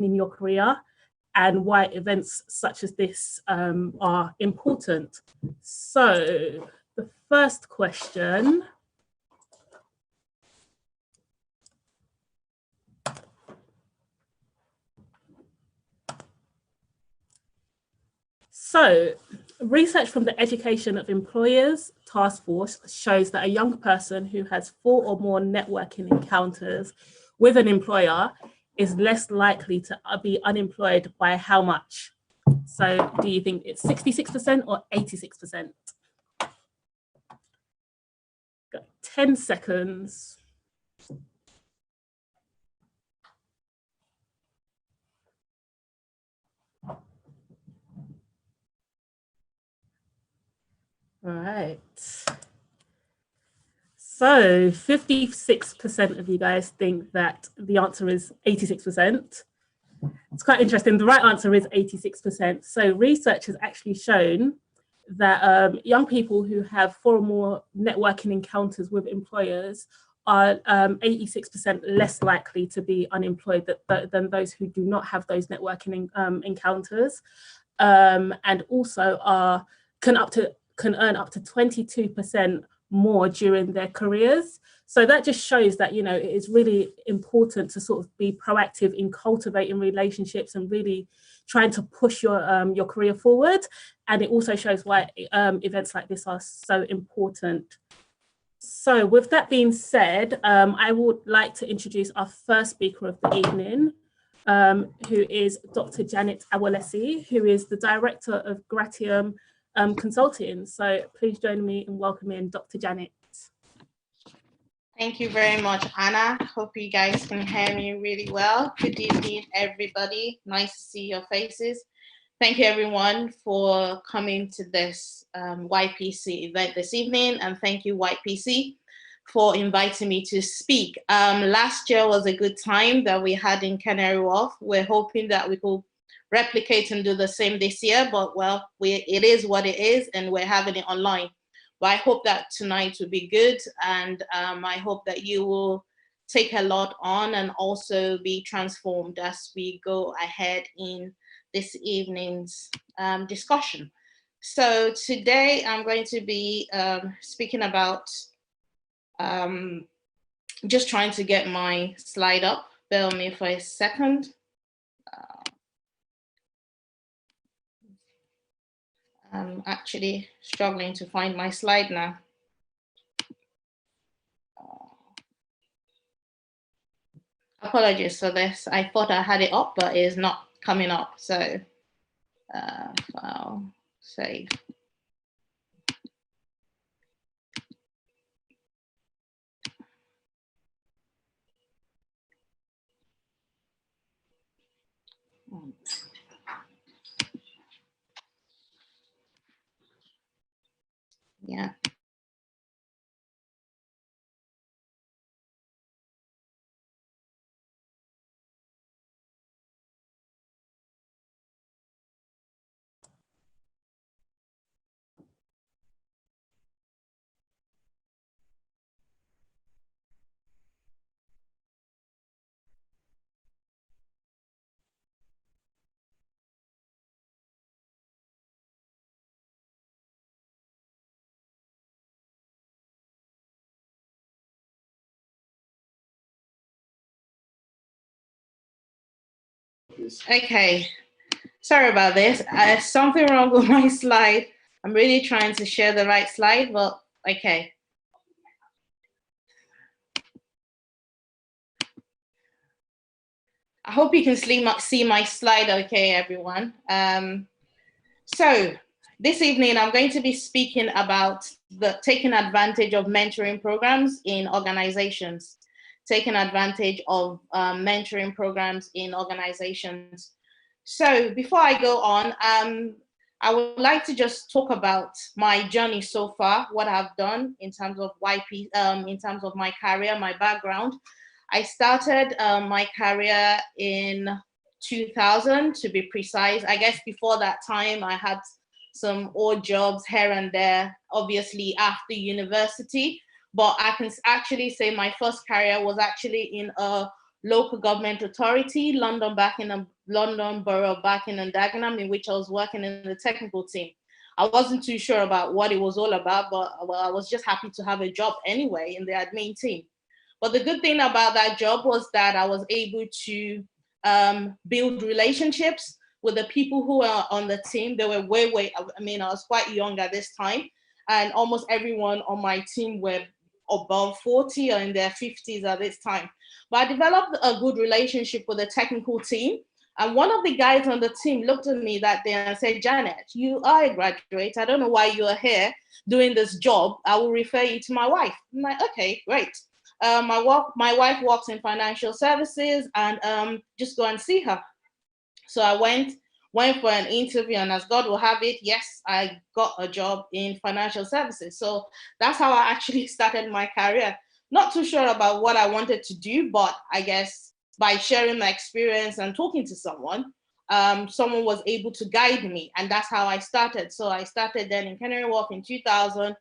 in your career and why events such as this are important. So the first question, so research from the Education of Employers Task Force shows that a young person who has 4 or more networking encounters with an employer is less likely to be unemployed by how much? So do you think it's 66% or 86%? Got 10 seconds. All right. So 56% of you guys think that the answer is 86%. It's quite interesting. The right answer is 86%. So research has actually shown that young people who have 4 or more networking encounters with employers are 86% less likely to be unemployed than those who do not have those networking encounters, and also can earn up to 22% more during their careers. So that just shows that, you know, it is really important to sort of be proactive in cultivating relationships and really trying to push your career forward. And it also shows why events like this are so important. So with that being said, I would like to introduce our first speaker of the evening, who is Dr. Janet Awolesi, who is the Director of Gratium Consulting. So please join me in welcoming Dr. Janet. Thank you very much, Anna. Hope you guys can hear me really well. Good evening, everybody. Nice to see your faces. Thank you, everyone, for coming to this YPC event this evening. And thank you, YPC, for inviting me to speak. Last year was a good time that we had in Canary Wharf. We're hoping that we could replicate and do the same this year, but well, it is what it is, and we're having it online. But I hope that tonight will be good, and I hope that you will take a lot on and also be transformed as we go ahead in this evening's discussion. So today I'm going to be speaking about, just trying to get my slide up. Bear with me for a second. I'm actually struggling to find my slide now. Apologies for this. I thought I had it up, but it is not coming up. So file, save. Yeah. Okay, sorry about this. Something wrong with my slide. I'm really trying to share the right slide, but okay. I hope you can see my slide okay, everyone. So this evening, I'm going to be speaking about taking advantage of mentoring programs in organizations. Taking advantage of mentoring programs in organizations. So before I go on, I would like to just talk about my journey so far, what I've done in terms of in terms of my career, my background. I started my career in 2000, to be precise. I guess before that time, I had some odd jobs here and there, obviously after university. But I can actually say my first career was actually in a local government authority, London Borough Barking and Dagenham, in which I was working in the technical team. I wasn't too sure about what it was all about, but well, I was just happy to have a job anyway in the admin team. But the good thing about that job was that I was able to build relationships with the people who were on the team. They were I was quite young at this time, and almost everyone on my team were above 40 or in their 50s at this time. But I developed a good relationship with the technical team. And one of the guys on the team looked at me that day and said, "Janet, you are a graduate. I don't know why you're here doing this job. I will refer you to my wife." I'm like, "Okay, great. My wife works in financial services, and just go and see her." So I went for an interview, and as God will have it, yes, I got a job in financial services. So that's how I actually started my career. Not too sure about what I wanted to do, but I guess by sharing my experience and talking to someone, someone was able to guide me, and that's how I started. So I started then in Canary Wharf in 2000,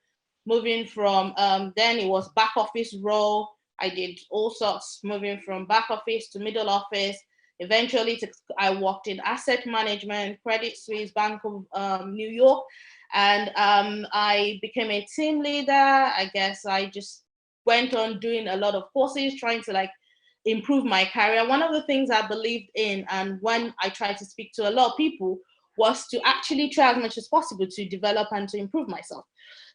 moving from then it was back office role. I did all sorts, moving from back office to middle office. Eventually, I worked in asset management, Credit Suisse, Bank of New York, and I became a team leader. I guess I just went on doing a lot of courses, trying to improve my career. One of the things I believed in, and when I tried to speak to a lot of people, was to actually try as much as possible to develop and to improve myself.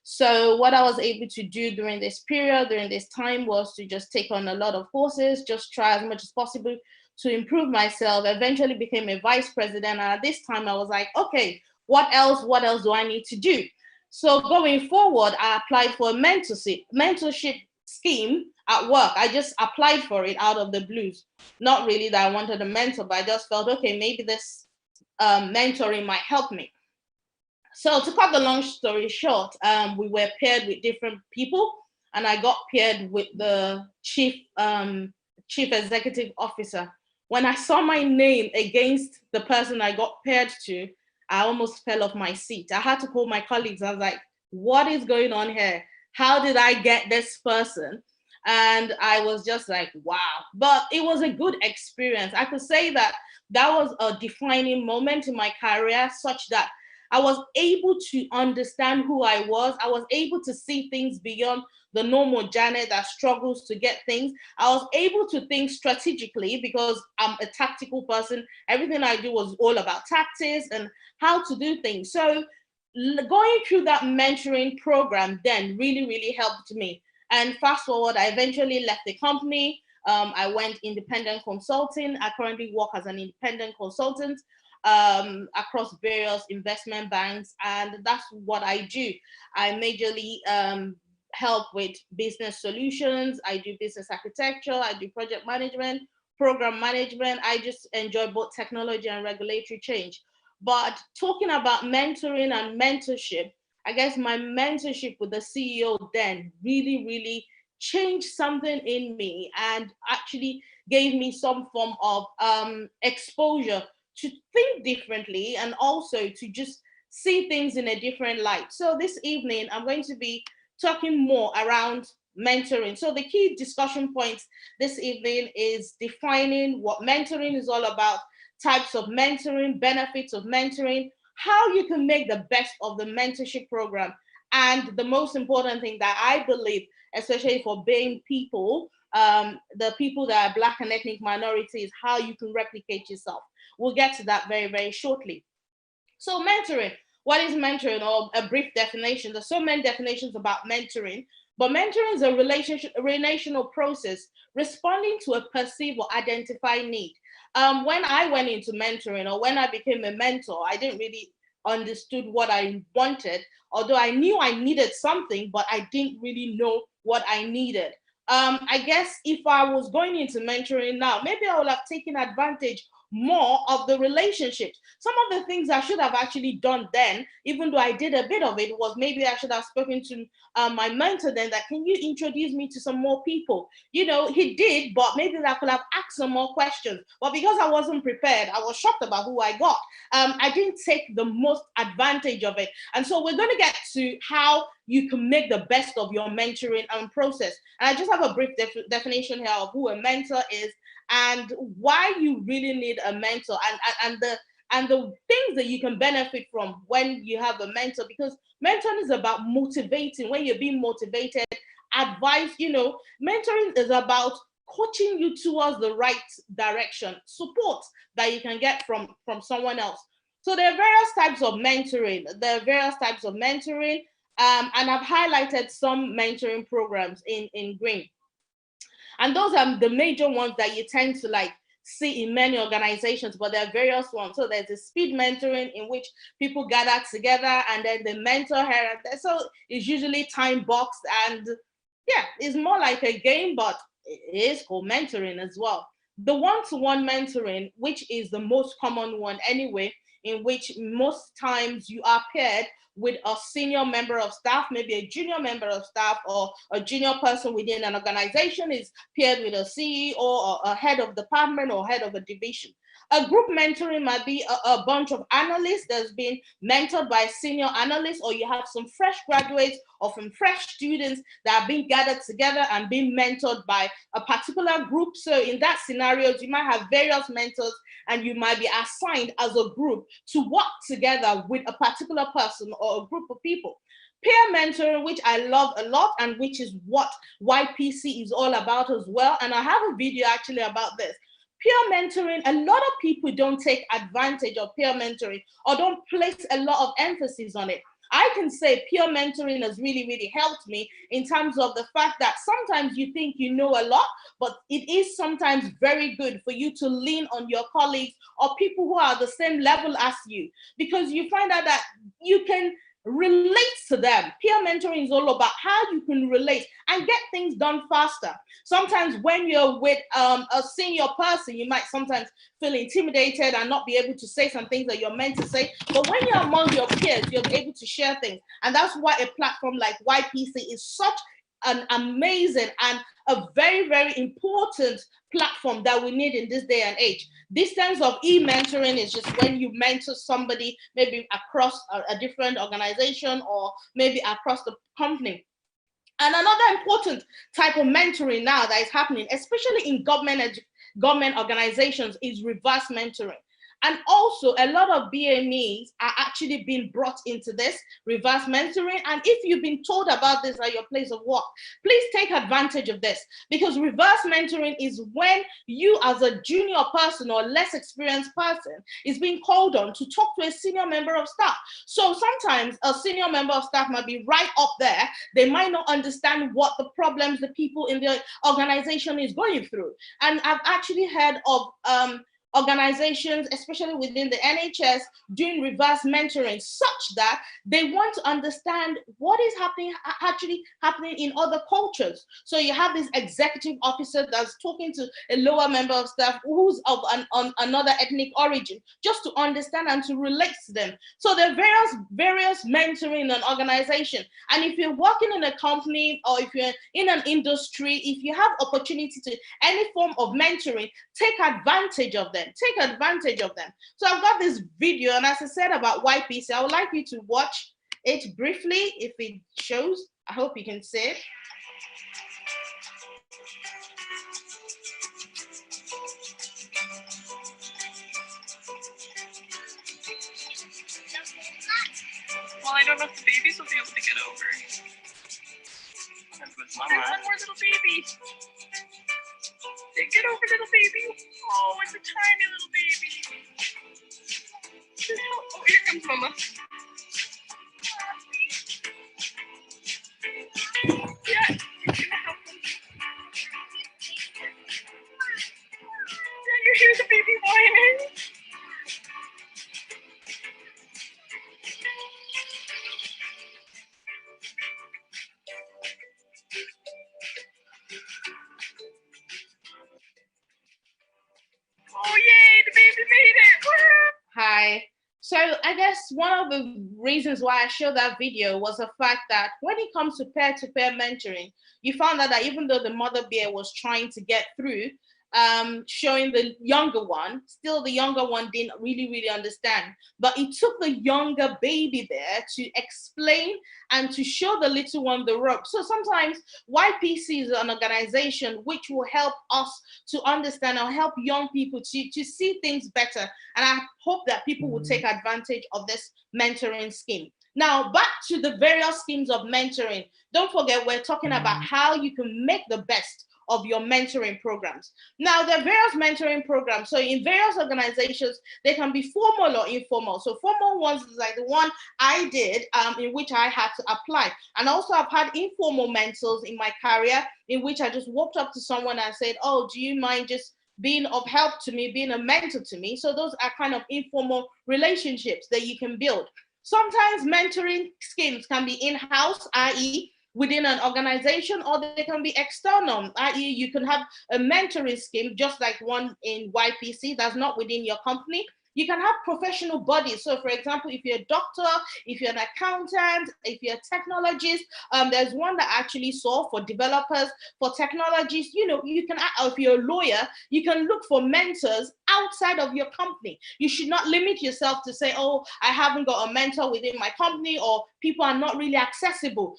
So what I was able to do during this period, during this time, was to just take on a lot of courses, just try as much as possible to improve myself. Eventually became a vice president. And at this time I was like, okay, what else do I need to do? So going forward, I applied for a mentorship scheme at work. I just applied for it out of the blues. Not really that I wanted a mentor, but I just felt, okay, maybe this mentoring might help me. So to cut the long story short, we were paired with different people, and I got paired with the chief executive officer. When I saw my name against the person I got paired to, I almost fell off my seat. I had to call my colleagues. I was like, what is going on here? How did I get this person? And I was just like, wow. But it was a good experience. I could say that was a defining moment in my career, such that I was able to understand who I was. I was able to see things beyond the normal Janet that struggles to get things. I was able to think strategically because I'm a tactical person. Everything I do was all about tactics and how to do things. So going through that mentoring program then really, really helped me. And fast forward, I eventually left the company. I went independent consulting. I currently work as an independent consultant across various investment banks, and that's what I do. I majorly help with business solutions. I do business architecture. I do project management, program management. I just enjoy both technology and regulatory change. But talking about mentoring and mentorship, I guess my mentorship with the CEO then really, really changed something in me and actually gave me some form of exposure to think differently and also to just see things in a different light. So this evening, I'm going to be talking more around mentoring. So the key discussion points this evening is defining what mentoring is all about, types of mentoring, benefits of mentoring, how you can make the best of the mentorship program, and the most important thing that I believe, especially for BAME people, the people that are Black and ethnic minorities, how you can replicate yourself. We'll get to that very, very shortly. So mentoring, what is mentoring, or a brief definition? There's so many definitions about mentoring, but mentoring is a relational process responding to a perceived or identified need. When I went into mentoring, or when I became a mentor, I didn't really understood what I wanted, although I knew I needed something, but I didn't really know what I needed. I guess if I was going into mentoring now, maybe I would have taken advantage more of the relationships. Some of the things I should have actually done then, even though I did a bit of it, was maybe I should have spoken to my mentor then that, can you introduce me to some more people? You know, he did, but maybe I could have asked some more questions. But because I wasn't prepared, I was shocked about who I got. I didn't take the most advantage of it. And so we're going to get to how you can make the best of your mentoring process. And I just have a brief definition here of who a mentor is and why you really need a mentor, and the things that you can benefit from when you have a mentor, because mentoring is about motivating. When you're being motivated, advice, mentoring is about coaching you towards the right direction, support that you can get from someone else. So there are various types of mentoring. And I've highlighted some mentoring programs in green. And those are the major ones that you tend to see in many organizations, but there are various ones. So there's a speed mentoring in which people gather together and then they mentor here and there. So it's usually time boxed, and yeah, it's more like a game, but it is called mentoring as well. The one-to-one mentoring, which is the most common one anyway, in which most times you are paired with a senior member of staff, maybe a junior member of staff, or a junior person within an organization is paired with a CEO or a head of department or head of a division. A group mentoring might be a bunch of analysts that's been mentored by senior analysts, or you have some fresh graduates or some fresh students that are being gathered together and being mentored by a particular group. So in that scenario, you might have various mentors and you might be assigned as a group to work together with a particular person or a group of people. Peer mentoring, which I love a lot, and which is what YPC is all about as well. And I have a video actually about this. Peer mentoring, a lot of people don't take advantage of peer mentoring or don't place a lot of emphasis on it. I can say peer mentoring has really, really helped me in terms of the fact that sometimes you think you know a lot, but it is sometimes very good for you to lean on your colleagues or people who are the same level as you, because you find out that you can relate to them. Peer mentoring is all about how you can relate and get things done faster. Sometimes when you're with a senior person, you might sometimes feel intimidated and not be able to say some things that you're meant to say. But when you're among your peers, you're able to share things. And that's why a platform like YPC is such an amazing and a very, very important platform that we need in this day and age. This sense of e-mentoring is just when you mentor somebody maybe across a different organization or maybe across the company. And another important type of mentoring now that is happening, especially in government organizations, is reverse mentoring. And also a lot of BMEs are actually being brought into this reverse mentoring. And if you've been told about this at your place of work, please take advantage of this, because reverse mentoring is when you as a junior person or less experienced person is being called on to talk to a senior member of staff. So sometimes a senior member of staff might be right up there. They might not understand what the problems the people in the organization is going through. And I've actually heard of organizations, especially within the NHS, doing reverse mentoring such that they want to understand what is actually happening in other cultures. So you have this executive officer that's talking to a lower member of staff who's of another ethnic origin, just to understand and to relate to them. So there are various mentoring in an organization. And if you're working in a company or if you're in an industry, if you have opportunity to any form of mentoring, take advantage of them. Take advantage of them. So I've got this video, and as I said about YPC, I would like you to watch it briefly if it shows. I hope you can see it. Well, I don't know if the babies will be able to get over. There's one more little baby. Get over, little baby. Oh, it's a tiny little baby. Oh, here comes Mama. Yeah, you're gonna help him. Yeah, you hear the baby whining. Oh, yay, the baby made it. Hi. So I guess one of the reasons why I showed that video was the fact that when it comes to peer-to-peer mentoring, you found out that even though the mother bear was trying to get through, showing the younger one. Still, the younger one didn't really understand. But it took the younger baby there to explain and to show the little one the rope. So sometimes YPC is an organization which will help us to understand or help young people to see things better. And I hope that people will take advantage of this mentoring scheme. Now, back to the various schemes of mentoring. Don't forget, we're talking about how you can make the best of your mentoring programs. Now, there are various mentoring programs. So in various organizations, they can be formal or informal. So formal ones is like the one I did, in which I had to apply. And also I've had informal mentors in my career, in which I just walked up to someone and said, oh, do you mind just being of help to me, being a mentor to me? So those are kind of informal relationships that you can build. Sometimes mentoring schemes can be in-house, i.e., within an organization, or they can be external, i.e. you can have a mentoring scheme just like one in YPC that's not within your company. You can have professional bodies. So for example, if you're a doctor, if you're an accountant, if you're a technologist, there's one that I actually saw for developers, for technologists. You know, you can, if you're a lawyer, you can look for mentors outside of your company. You should not limit yourself to say, oh, I haven't got a mentor within my company, or people are not really accessible.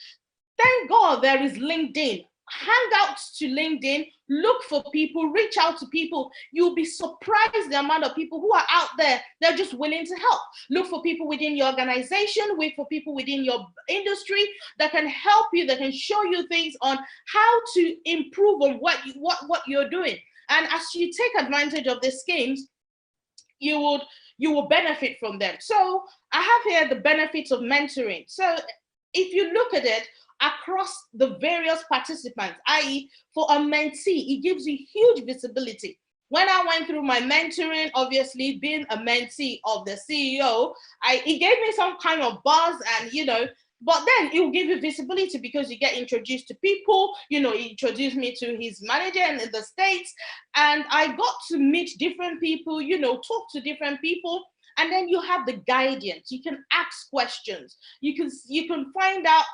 Thank God there is LinkedIn. Hang out to LinkedIn, look for people, reach out to people. You'll be surprised the amount of people who are out there. They're just willing to help. Look for people within your organization, wait for people within your industry that can help you, that can show you things on how to improve on what you're doing. And as you take advantage of these schemes, you will benefit from them. So I have here the benefits of mentoring. So if you look at it, across the various participants, i.e. for a mentee, it gives you huge visibility. When I went through my mentoring, obviously being a mentee of the CEO, it gave me some kind of buzz, and but then it will give you visibility because you get introduced to people. He introduced me to his manager in the States, and I got to meet different people, talk to different people. And then you have the guidance. You can ask questions. You can find out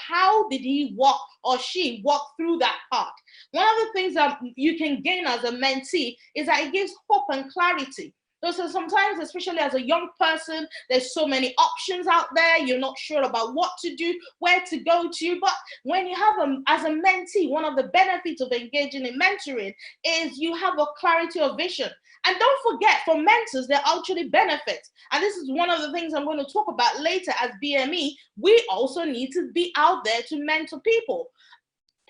how did he walk or she walk through that path. One of the things that you can gain as a mentee is that it gives hope and clarity. So sometimes, especially as a young person, there's so many options out there. You're not sure about what to do, where to go to. But when you have as a mentee, one of the benefits of engaging in mentoring is you have a clarity of vision. And don't forget, for mentors, there are actually benefits. And this is one of the things I'm going to talk about later as BME. We also need to be out there to mentor people.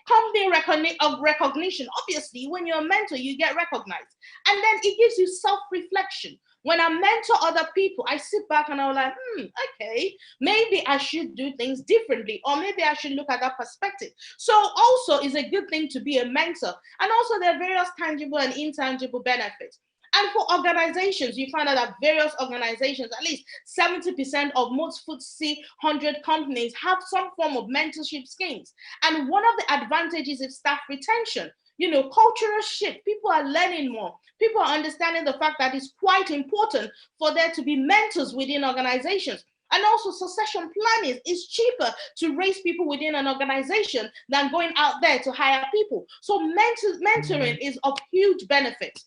Company recognition. Obviously, when you're a mentor, you get recognized. And then it gives you self-reflection. When I mentor other people, I sit back and I'm like, okay, maybe I should do things differently, or maybe I should look at that perspective. So also it's a good thing to be a mentor. And also there are various tangible and intangible benefits. And for organizations, you find out that various organizations, at least 70% of most FTSE 100 companies have some form of mentorship schemes. And one of the advantages is staff retention. Cultural shift, people are learning more. People are understanding the fact that it's quite important for there to be mentors within organizations. And also succession planning is cheaper to raise people within an organization than going out there to hire people. So mentoring is of huge benefit.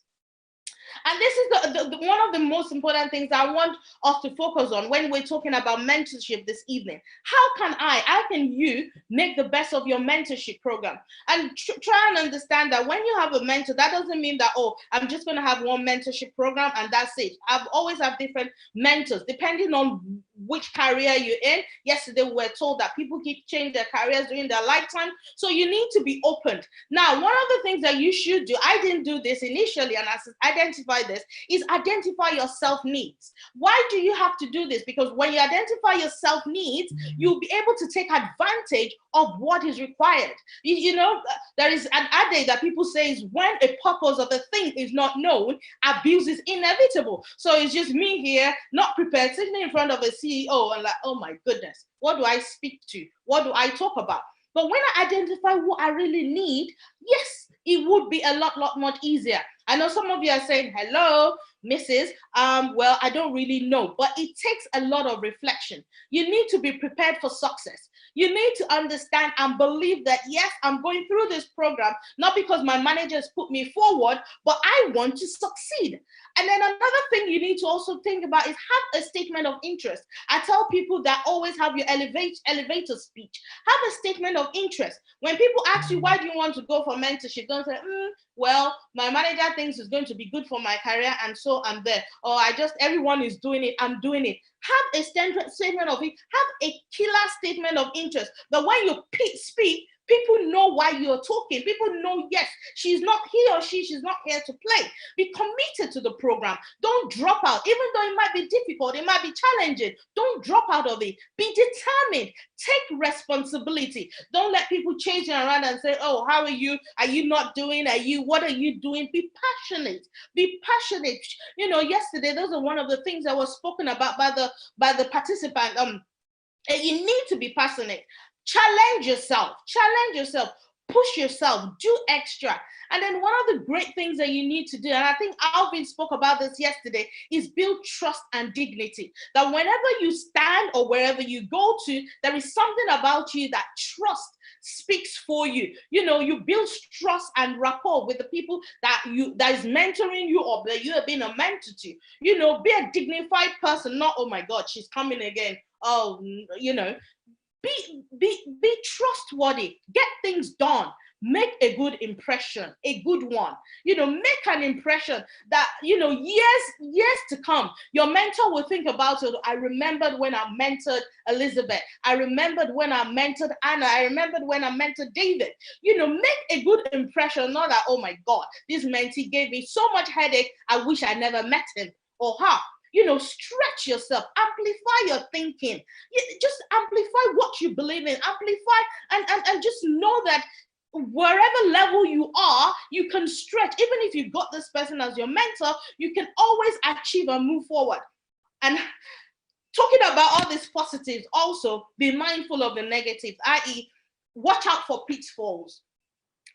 And this is one of the most important things I want us to focus on when we're talking about mentorship this evening. How can you make the best of your mentorship program? And try and understand that when you have a mentor, that doesn't mean that, oh, I'm just going to have one mentorship program and that's it. I've always have different mentors depending on which career you're in. Yesterday, we were told that people keep changing their careers during their lifetime. So you need to be open. Now, one of the things that you should do, I didn't do this initially, and I identify this, is identify your self-needs. Why do you have to do this? Because when you identify your self-needs, you'll be able to take advantage of what is required. There is an adage that people say is when a purpose of a thing is not known, abuse is inevitable. So it's just me here, not prepared, sitting in front of a CEO and like, oh my goodness, what do I speak to? What do I talk about? But when I identify what I really need, yes, it would be a lot much easier. I know some of you are saying, hello, Mrs. Well, I don't really know, but it takes a lot of reflection. You need to be prepared for success. You need to understand and believe that, yes, I'm going through this program, not because my manager has put me forward, but I want to succeed. And then another thing you need to also think about is have a statement of interest. I tell people that always have your elevator speech. Have a statement of interest. When people ask you, why do you want to go for mentorship? Don't say, well, my manager thinks it's going to be good for my career, and so I'm there. Or everyone is doing it, I'm doing it. Have a statement of it. Have a killer statement of interest. But when you speak, people know why you're talking. People know, yes, she's not she's not here to play. Be committed to the program. Don't drop out, even though it might be difficult, it might be challenging. Don't drop out of it. Be determined. Take responsibility. Don't let people chase you around and say, oh, how are you? Are you not doing? What are you doing? Be passionate. Be passionate. Yesterday, those are one of the things that was spoken about by the participant. You need to be passionate. Challenge yourself, push yourself, do extra. And then one of the great things that you need to do, and I think Alvin spoke about this yesterday, is build trust and dignity. That whenever you stand or wherever you go to, there is something about you that trust speaks for you. You build trust and rapport with the people that is mentoring you or that you have been a mentor to. Be a dignified person, not, oh my God, she's coming again. Oh, be trustworthy, get things done, make a good impression, a good one. Make an impression that years to come, your mentor will think about it. I remembered when I mentored Elizabeth. I remembered when I mentored Anna. I remembered when I mentored David. Make a good impression, not that, oh my God, this mentee gave me so much headache, I wish I never met him or her. Stretch yourself, amplify your thinking. Just amplify what you believe in, amplify and just know that wherever level you are, you can stretch. Even if you got this person as your mentor, you can always achieve and move forward. And talking about all these positives, also be mindful of the negatives, i.e., watch out for pitfalls.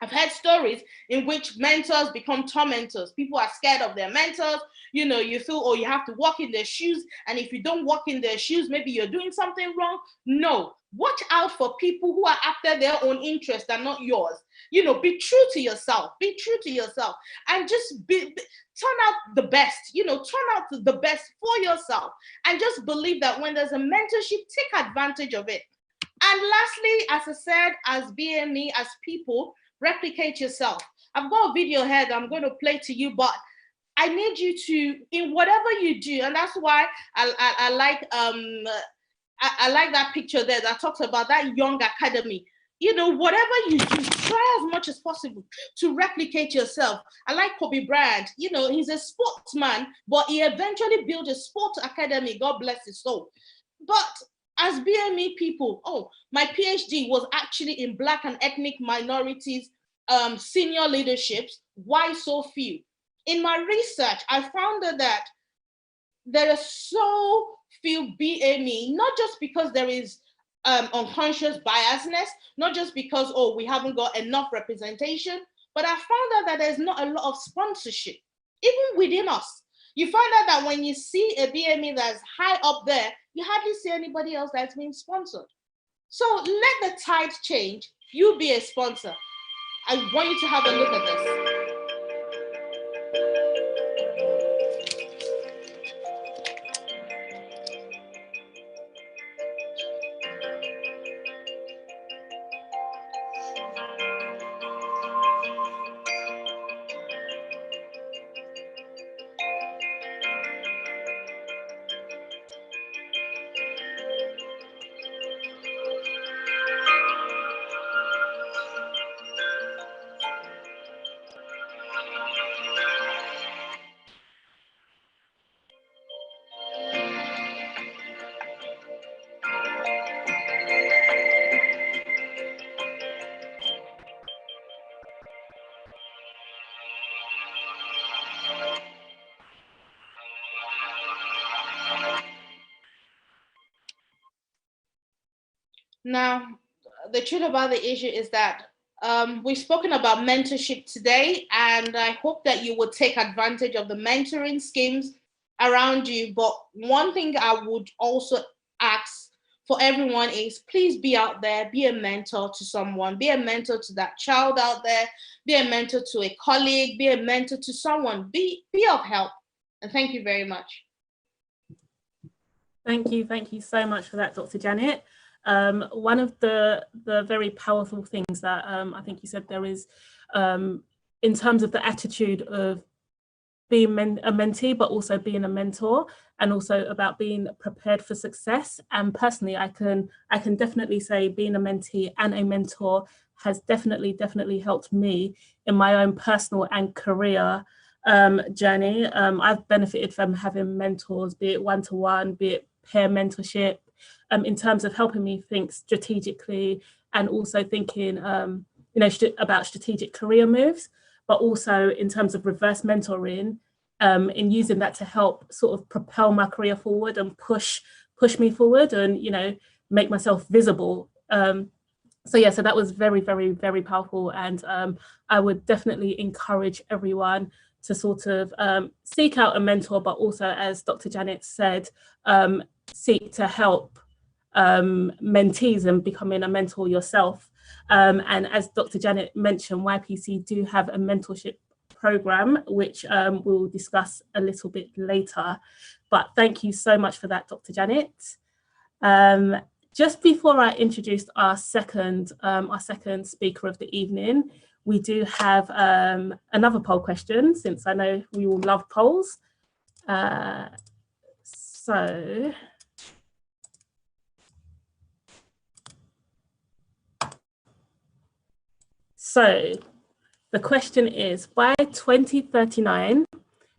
I've heard stories in which mentors become tormentors. People are scared of their mentors. You feel, oh, you have to walk in their shoes. And if you don't walk in their shoes, maybe you're doing something wrong. No, watch out for people who are after their own interests and not yours. Be true to yourself. Be true to yourself. And just turn out the best. Turn out the best for yourself. And just believe that when there's a mentorship, take advantage of it. And lastly, as I said, as BME, as people, replicate yourself. I've got a video here that I'm going to play to you, but I need you to, in whatever you do, and that's why I like I like that picture there that talks about that young academy. Whatever you do, try as much as possible to replicate yourself. I like Kobe Bryant. He's a sportsman, but he eventually built a sports academy. God bless his soul. But as BME people, my PhD was actually in Black and ethnic minorities senior leaderships. Why so few? In my research, I found that there are so few BME, not just because there is unconscious biasness, not just because, we haven't got enough representation, but I found out that there's not a lot of sponsorship, even within us. You find out that when you see a BME that's high up there, you hardly see anybody else that's being sponsored. So let the tide change. You be a sponsor. I want you to have a look at this. Now, the truth about the issue is that We've spoken about mentorship today, and I hope that you will take advantage of the mentoring schemes around you. But one thing I would also ask for everyone is please be out there, be a mentor to someone, be a mentor to that child out there, be a mentor to a colleague, be a mentor to someone, be of help. And thank you very much. Thank you so much for that, Dr. Janet. One of the very powerful things that I think you said there is, in terms of the attitude of being a mentee, but also being a mentor, and also about being prepared for success. And personally, I can definitely say being a mentee and a mentor has definitely helped me in my own personal and career journey. I've benefited from having mentors, be it one-to-one, be it peer mentorship, in terms of helping me think strategically and also thinking about strategic career moves, but also in terms of reverse mentoring, in using that to help sort of propel my career forward and push me forward and, make myself visible. So that was very powerful. And I would definitely encourage everyone to sort of seek out a mentor, but also, as Dr. Janet said, seek to help mentees and becoming a mentor yourself. And as Dr. Janet mentioned, YPC do have a mentorship program, which we'll discuss a little bit later. But thank you so much for that, Dr. Janet. Just before I introduce our second speaker of the evening, we do have another poll question, since I know we all love polls. So the question is, by 2039,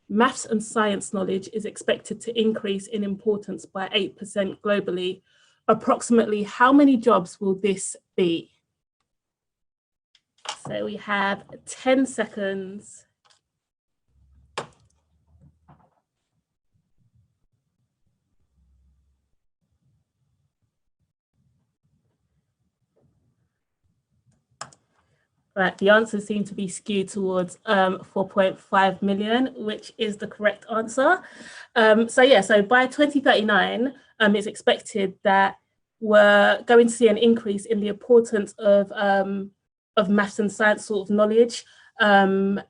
maths and science knowledge is expected to increase in importance by 8% globally. Approximately how many jobs will this be? So we have 10 seconds. Right, the answers seem to be skewed towards 4.5 million, which is the correct answer. So by 2039, it's expected that we're going to see an increase in the importance of maths and science sort of knowledge, and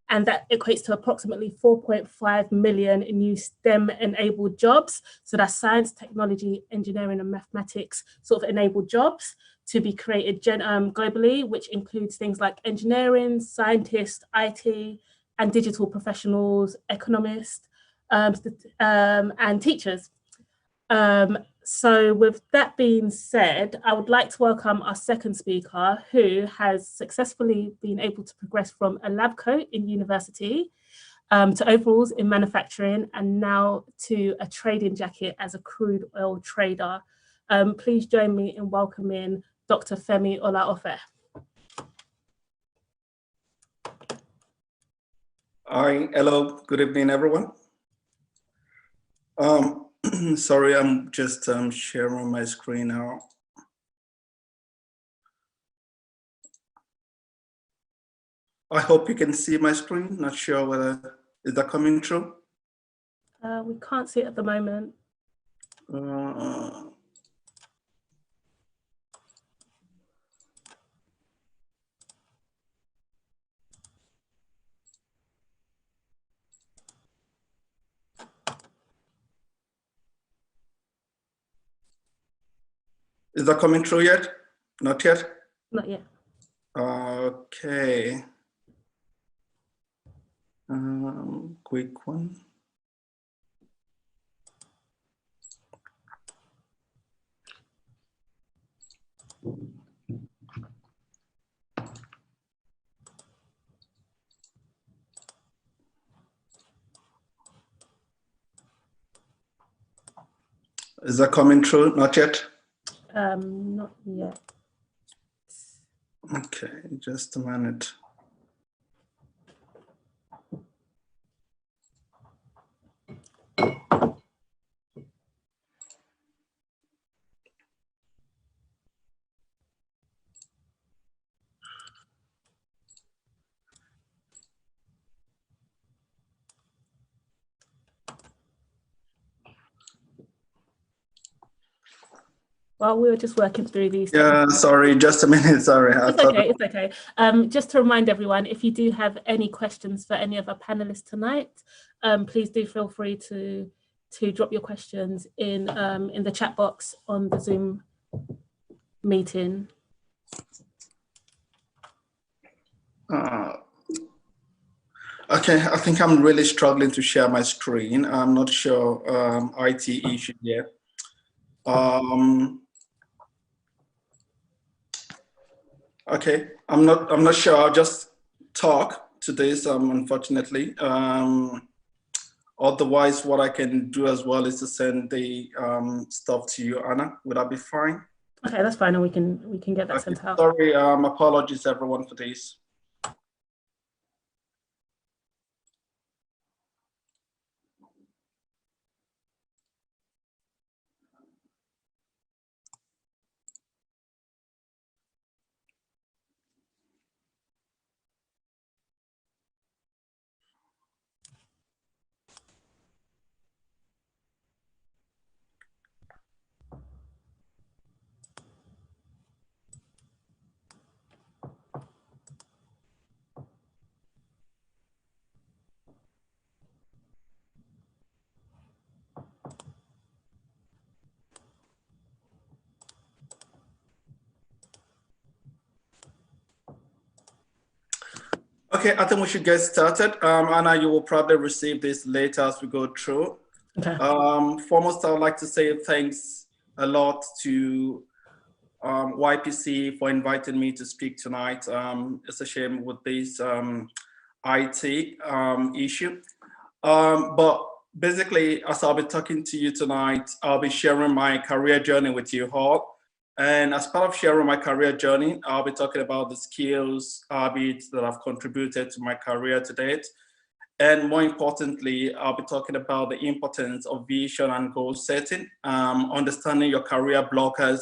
that equates to approximately 4.5 million new STEM-enabled jobs. So that's science, technology, engineering, and mathematics sort of enabled jobs to be created globally, which includes things like engineering, scientists, IT, and digital professionals, economists, and teachers. So with that being said, I would like to welcome our second speaker, who has successfully been able to progress from a lab coat in university to overalls in manufacturing, and now to a trading jacket as a crude oil trader. Please join me in welcoming Dr. Femi Olaofe. Hi, hello, good evening, everyone. Sorry, I'm just sharing my screen now. I hope you can see my screen. Not sure whether, is that coming through? We can't see it at the moment. Is that coming through yet? Not yet? Not yet. Okay. Quick one. Is that coming through? Not yet? Not yet. Okay, just a minute. While we were just working through these. Yeah, sorry, just a minute, sorry. It's okay, it's okay. Just to remind everyone, if you do have any questions for any of our panelists tonight, please do feel free to drop your questions in the chat box on the Zoom meeting. Okay, I think I'm really struggling to share my screen. I'm not sure, IT issue here. Okay, I'm not sure. I'll just talk to this, unfortunately. Otherwise, what I can do as well is to send the stuff to you, Anna. Would that be fine? Okay, that's fine, and we can get that sent out. Sorry, apologies everyone for this. Okay, I think we should get started. Anna, you will probably receive this later as we go through. Okay. Foremost, I would like to say thanks a lot to YPC for inviting me to speak tonight. It's a shame with this IT issue. But basically, as I'll be talking to you tonight, I'll be sharing my career journey with you all. And as part of sharing my career journey, I'll be talking about the skills, habits that have contributed to my career to date. And more importantly, I'll be talking about the importance of vision and goal setting, understanding your career blockers,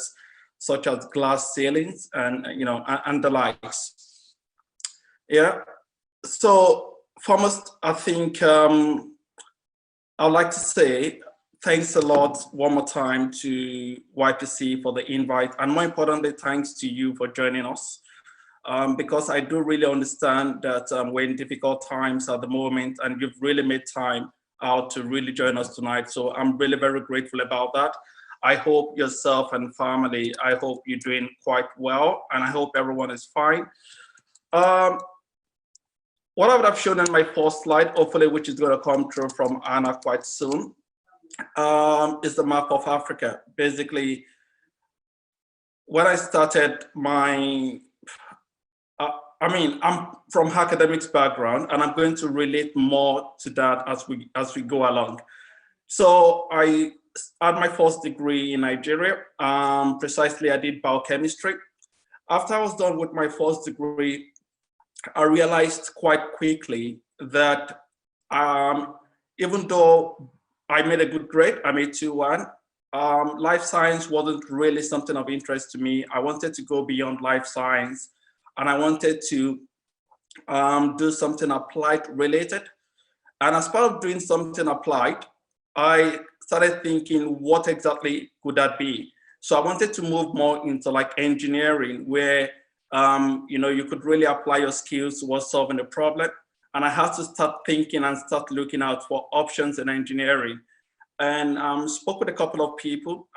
such as glass ceilings and and the likes. Yeah. So foremost, I think I'd like to say thanks a lot one more time to YPC for the invite, and more importantly, thanks to you for joining us. Because I do really understand that we're in difficult times at the moment, and you've really made time out to really join us tonight. So I'm really very grateful about that. I hope yourself and family, I hope you're doing quite well, and I hope everyone is fine. What I would have shown in my first slide, hopefully, which is going to come through from Anna quite soon, is the map of Africa. Basically, when I started my, I'm from academics background, and I'm going to relate more to that as we go along. So I had my first degree in Nigeria. Precisely, I did biochemistry. After I was done with my first degree, I realized quite quickly that even though I made a good grade, I made 2-1, life science wasn't really something of interest to me. I wanted to go beyond life science, and I wanted to do something applied related. And as part of doing something applied, I started thinking, what exactly could that be? So I wanted to move more into like engineering, where you could really apply your skills towards solving a problem. And I had to start thinking and start looking out for options in engineering. And spoke with a couple of people,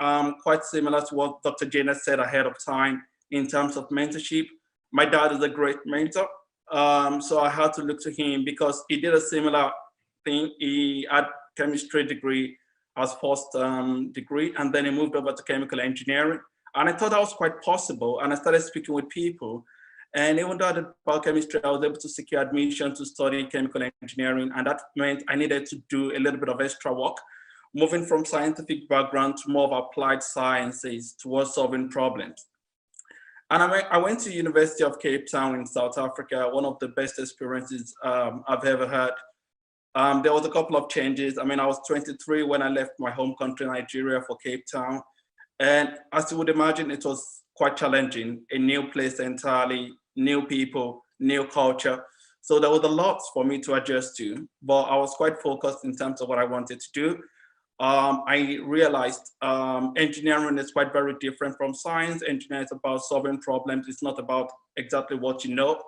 quite similar to what Dr. Jana said ahead of time in terms of mentorship. My dad is a great mentor. So I had to look to him because he did a similar thing. He had chemistry degree as first degree, and then he moved over to chemical engineering. And I thought that was quite possible. And I started speaking with people. And even though I did biochemistry, I was able to secure admission to study chemical engineering. And that meant I needed to do a little bit of extra work, moving from scientific background to more of applied sciences towards solving problems. And I went to University of Cape Town in South Africa, one of the best experiences I've ever had. There was a couple of changes. I was 23 when I left my home country, Nigeria, for Cape Town. And as you would imagine, it was quite challenging, a new place entirely, new people, new culture. So there was a lot for me to adjust to, but I was quite focused in terms of what I wanted to do. I realized engineering is quite very different from science. Engineering is about solving problems. It's not about exactly what you know.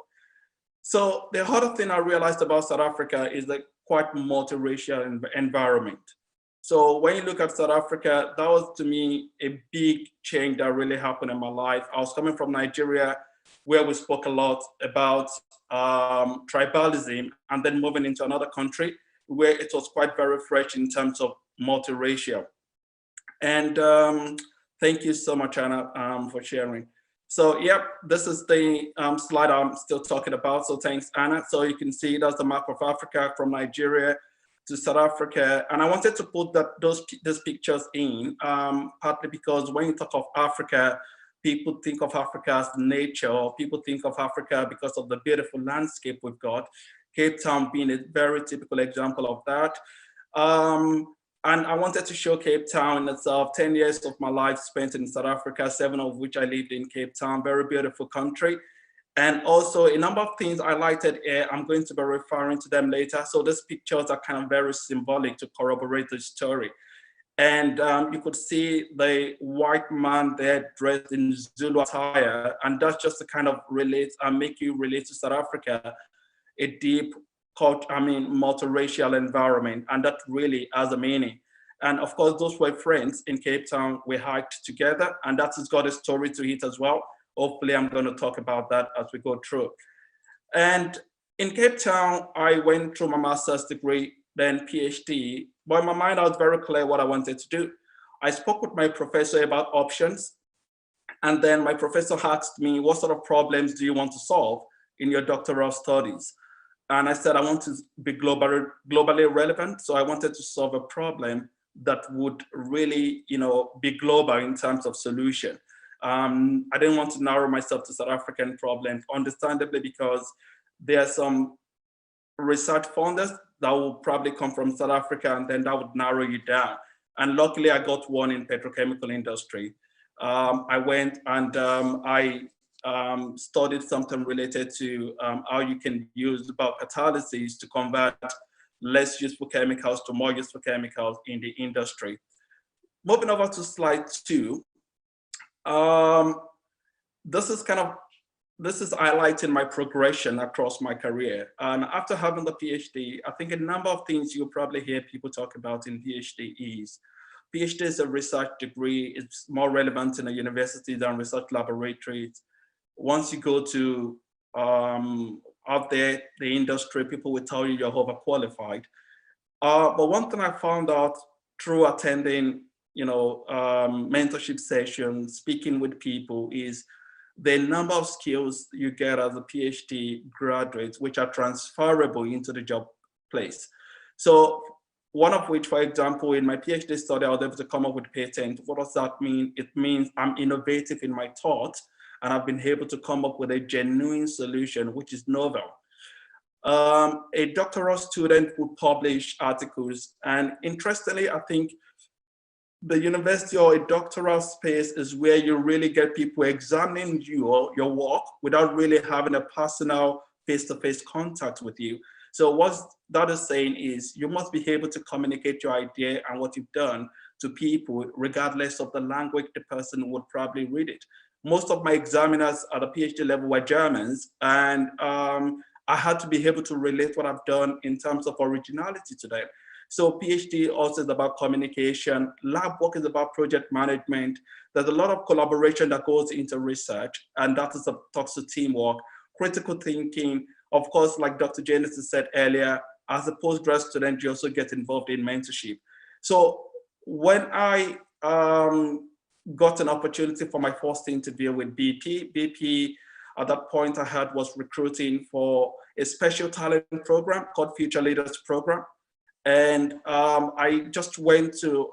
So the other thing I realized about South Africa is the quite multiracial environment. So when you look at South Africa, that was to me a big change that really happened in my life. I was coming from Nigeria, where we spoke a lot about tribalism, and then moving into another country where it was quite very fresh in terms of multiracial. And thank you so much, Anna, for sharing. So yep, this is the slide I'm still talking about. So thanks, Anna. So you can see that's the map of Africa from Nigeria to South Africa. And I wanted to put those pictures in, partly because when you talk of Africa, people think of Africa as nature, or people think of Africa because of the beautiful landscape we've got. Cape Town being a very typical example of that. And I wanted to show Cape Town in itself. 10 years of my life spent in South Africa, 7 of which I lived in Cape Town, very beautiful country. And also a number of things highlighted here, I'm going to be referring to them later. So these pictures are kind of very symbolic to corroborate the story. And you could see the white man there dressed in Zulu attire, and that's just to kind of relate and make you relate to South Africa, a deep multiracial environment, and that really has a meaning. And of course, those were friends in Cape Town. We hiked together, and that has got a story to it as well. Hopefully, I'm going to talk about that as we go through. And in Cape Town, I went through my master's degree, then PhD. But in my mind, I was very clear what I wanted to do. I spoke with my professor about options, and then my professor asked me, what sort of problems do you want to solve in your doctoral studies? And I said, I want to be globally relevant. So I wanted to solve a problem that would really, be global in terms of solution. I didn't want to narrow myself to South African problems, understandably, because there are some research funders that will probably come from South Africa, and then that would narrow you down. And luckily, I got one in petrochemical industry. I went and I studied something related to how you can use bulk catalysis to convert less useful chemicals to more useful chemicals in the industry. Moving over to slide 2. This is highlighting my progression across my career. And after having the PhD, I think a number of things you'll probably hear people talk about in PhD is, PhD is a research degree. It's more relevant in a university than research laboratories. Once you go to out there, the industry, people will tell you you're overqualified. But one thing I found out through attending, mentorship sessions, speaking with people, is the number of skills you get as a PhD graduate, which are transferable into the job place. So one of which, for example, in my PhD study, I was able to come up with patent. What does that mean? It means I'm innovative in my thought, and I've been able to come up with a genuine solution, which is novel. A doctoral student would publish articles, and interestingly, I think the university or a doctoral space is where you really get people examining your work without really having a personal face-to-face contact with you. So what that is saying is you must be able to communicate your idea and what you've done to people, regardless of the language the person would probably read it. Most of my examiners at the PhD level were Germans, and I had to be able to relate what I've done in terms of originality to them. So PhD also is about communication. Lab work is about project management. There's a lot of collaboration that goes into research, and that is talks to teamwork, critical thinking. Of course, like Dr. Genesis said earlier, as a postgrad student, you also get involved in mentorship. So when I got an opportunity for my first interview with BP at that point I had was recruiting for a special talent program called Future Leaders Program. And I just went to,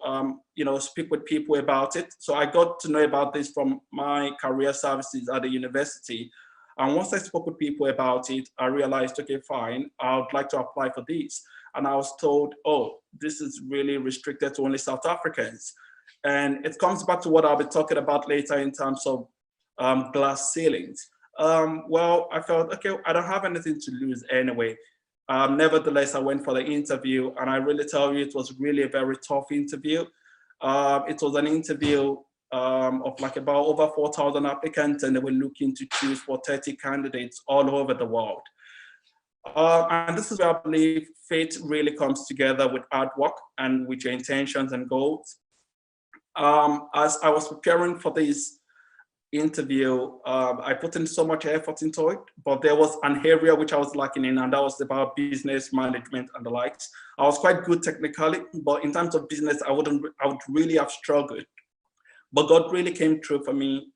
speak with people about it. So I got to know about this from my career services at the university. And once I spoke with people about it, I realized, okay, fine, I would like to apply for this. And I was told, oh, this is really restricted to only South Africans. And it comes back to what I'll be talking about later in terms of glass ceilings. Well, I felt, okay, I don't have anything to lose anyway. Nevertheless, I went for the interview, and I really tell you, it was really a very tough interview. It was an interview of like about over 4,000 applicants, and they were looking to choose for 30 candidates all over the world. And this is where I believe fate really comes together with hard work and with your intentions and goals. As I was preparing for this interview, I put in so much effort into it, but there was an area which I was lacking in, and that was about business management and the likes. I was quite good technically, but in terms of business, I would really have struggled. But God really came through for me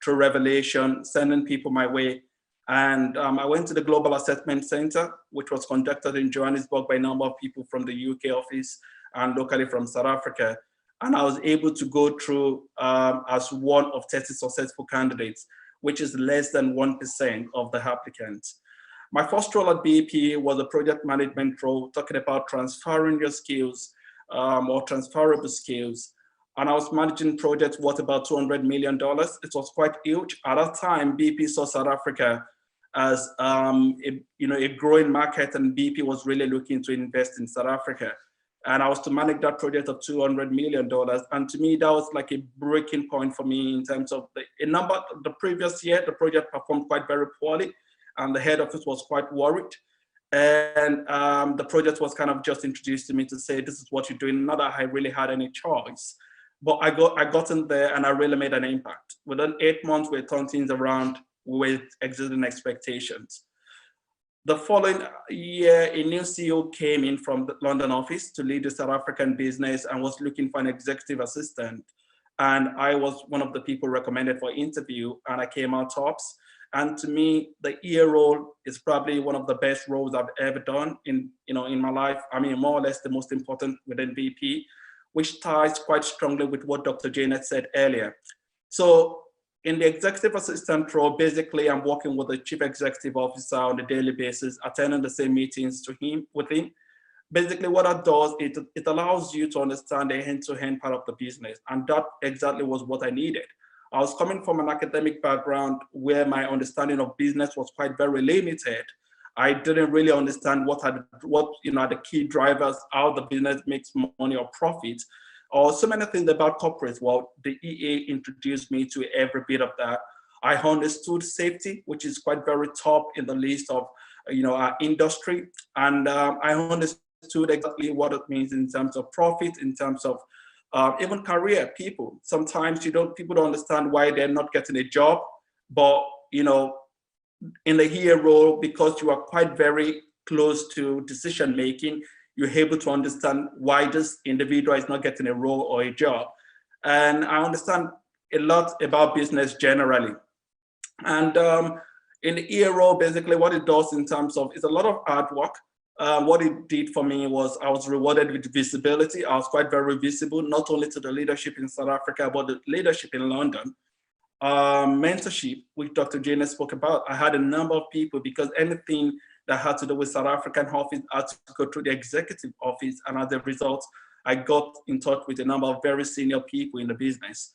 through revelation, sending people my way. And I went to the Global Assessment Center, which was conducted in Johannesburg by a number of people from the UK office and locally from South Africa. And I was able to go through as one of 30 successful candidates, which is less than 1% of the applicants. My first role at BP was a project management role, talking about transferring your skills or transferable skills. And I was managing projects worth about $200 million. It was quite huge. At that time, BP saw South Africa as a growing market, and BP was really looking to invest in South Africa. And I was to manage that project of $200 million. And to me, that was like a breaking point for me in terms of the previous year, the project performed quite very poorly, and the head office was quite worried. And the project was kind of just introduced to me to say, this is what you're doing. Not that I really had any choice, but I got in there and I really made an impact. Within 8 months, we turned things around with exceeding expectations. The following year, a new CEO came in from the London office to lead the South African business and was looking for an executive assistant. And I was one of the people recommended for interview, and I came out tops. And to me, the EA role is probably one of the best roles I've ever done in my life. I mean, more or less the most important within BP, which ties quite strongly with what Dr. Janet said earlier. So in the executive assistant role, basically, I'm working with the chief executive officer on a daily basis, attending the same meetings with him. Basically, what that does, it allows you to understand the end-to-end part of the business. And that exactly was what I needed. I was coming from an academic background where my understanding of business was quite very limited. I didn't really understand what are the key drivers, how the business makes money or profit, or so many things about corporate. Well, the EA introduced me to every bit of that. I understood safety, which is quite very top in the list of our industry, and I understood exactly what it means in terms of profit, in terms of even career. Sometimes people don't understand why they're not getting a job, but in the EA role, because you are quite very close to decision making, you're able to understand why this individual is not getting a role or a job. And I understand a lot about business generally. And in the EA role, basically what it does in terms of, it's a lot of hard work. What it did for me was I was rewarded with visibility. I was quite very visible, not only to the leadership in South Africa, but the leadership in London. Mentorship, which Dr. Janet spoke about. I had a number of people, because anything that had to do with South African office had to go through the executive office. And as a result, I got in touch with a number of very senior people in the business.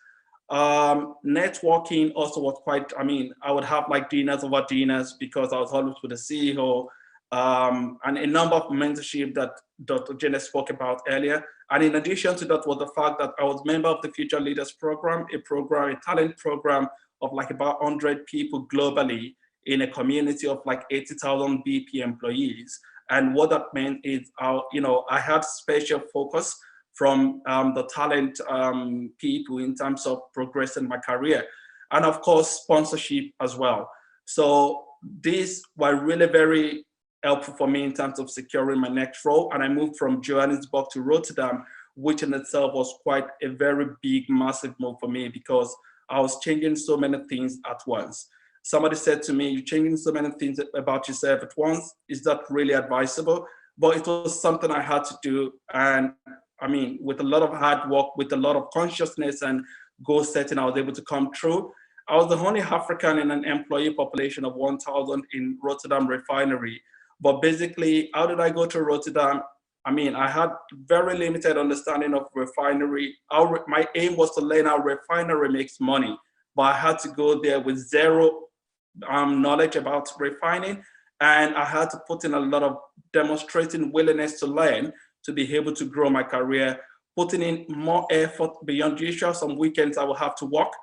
Networking also was quite, I would have like dinners over dinners, because I was always with the CEO, and a number of mentorship that Dr. Janet spoke about earlier. And in addition to that was the fact that I was member of the Future Leaders Program, a talent program of like about 100 people globally in a community of like 80,000 BP employees. And what that meant is, I had special focus from the talent people in terms of progressing my career. And of course, sponsorship as well. So these were really very helpful for me in terms of securing my next role. And I moved from Johannesburg to Rotterdam, which in itself was quite a very big, massive move for me, because I was changing so many things at once. Somebody said to me, you're changing so many things about yourself at once. Is that really advisable? But it was something I had to do. And with a lot of hard work, with a lot of consciousness and goal setting, I was able to come through. I was the only African in an employee population of 1,000 in Rotterdam refinery. But basically, how did I go to Rotterdam? I had very limited understanding of refinery. My aim was to learn how refinery makes money, but I had to go there with zero knowledge about refining. And I had to put in a lot of demonstrating willingness to learn to be able to grow my career, putting in more effort beyond usual. Some weekends I will have to work,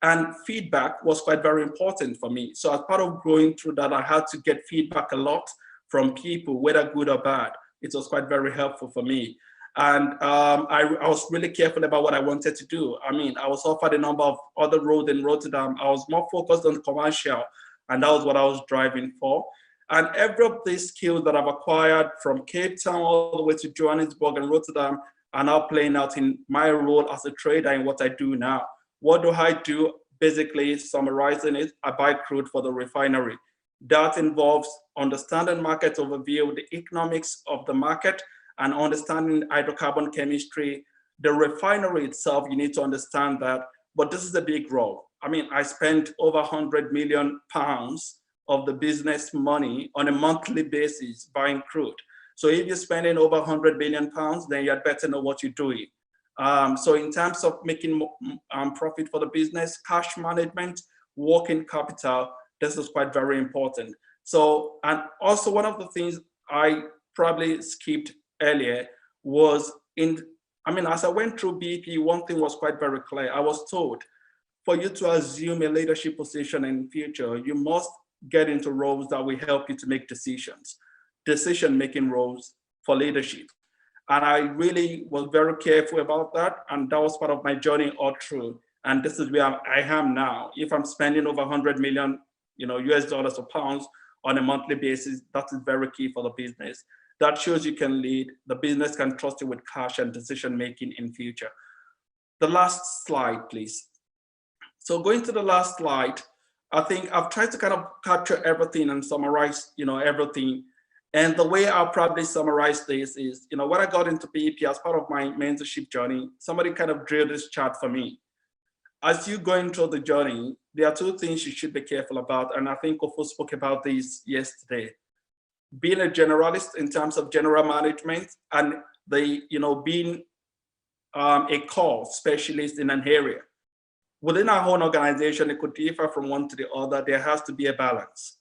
and feedback was quite very important for me. So as part of growing through that, I had to get feedback a lot from people, whether good or bad. It was quite very helpful for me. And I was really careful about what I wanted to do. I mean, I was offered a number of other roles in Rotterdam. I was more focused on commercial, and that was what I was driving for. And every of these skills that I've acquired from Cape Town all the way to Johannesburg and Rotterdam are now playing out in my role as a trader in what I do now. What do I do? Basically, summarizing it, I buy crude for the refinery. That involves understanding market overview, the economics of the market, and understanding hydrocarbon chemistry. The refinery itself, you need to understand that, but this is a big role. I mean, I spend over 100 million pounds of the business money on a monthly basis buying crude. So if you're spending over 100 million pounds, then you had better know what you're doing. So in terms of making profit for the business, cash management, working capital, this is quite very important. So, and also one of the things I probably skipped earlier was as I went through BP, one thing was quite very clear. I was told, for you to assume a leadership position in future, you must get into roles that will help you to make decisions, decision-making roles for leadership. And I really was very careful about that. And that was part of my journey all through. And this is where I am now. If I'm spending over 100 million, US dollars or pounds on a monthly basis, that is very key for the business. That shows you can lead, the business can trust you with cash and decision-making in future. The last slide, please. So going to the last slide, I think I've tried to kind of capture everything and summarize, everything. And the way I'll probably summarize this is, when I got into BP as part of my mentorship journey, somebody kind of drew this chart for me. As you're going through the journey, there are two things you should be careful about. And I think Kofo spoke about this yesterday. Being a generalist in terms of general management, and being a core specialist in an area. Within our own organization, it could differ from one to the other. There has to be a balance.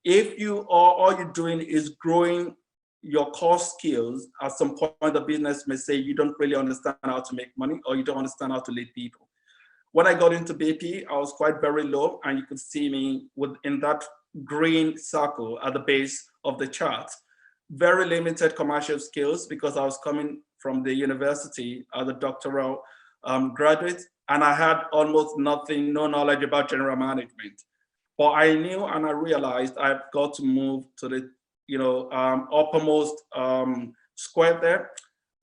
If all you're doing is growing your core skills, at some point the business may say you don't really understand how to make money, or you don't understand how to lead people. When I got into BP, I was quite very low, and you could see me in that green circle at the base of the chart. Very limited commercial skills because I was coming from the university as a doctoral graduate, and I had almost no knowledge about general management. But I knew and I realized I've got to move to the uppermost square there,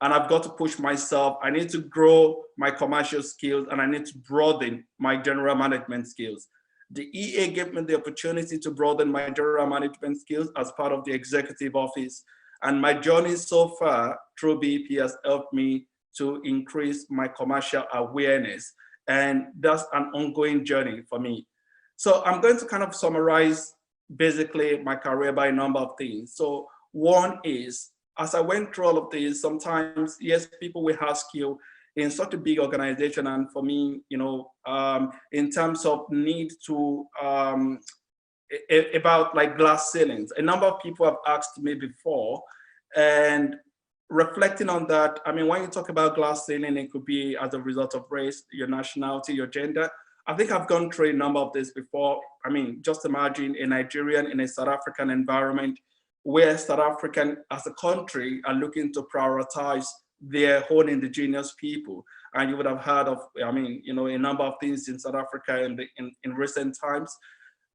and I've got to push myself. I need to grow my commercial skills, and I need to broaden my general management skills. The EA gave me the opportunity to broaden my general management skills as part of the executive office. And my journey so far through BP has helped me to increase my commercial awareness. And that's an ongoing journey for me. So I'm going to kind of summarize basically my career by a number of things. So one is, as I went through all of these, sometimes, yes, people will ask you, in such a big organization, and for me, in terms of need to, about like glass ceilings, a number of people have asked me before, and reflecting on that, I mean, when you talk about glass ceiling, it could be as a result of race, your nationality, your gender. I think I've gone through a number of this before. I mean, just imagine a Nigerian in a South African environment where South African as a country are looking to prioritize their own indigenous people. And you would have heard of, a number of things in South Africa in recent times.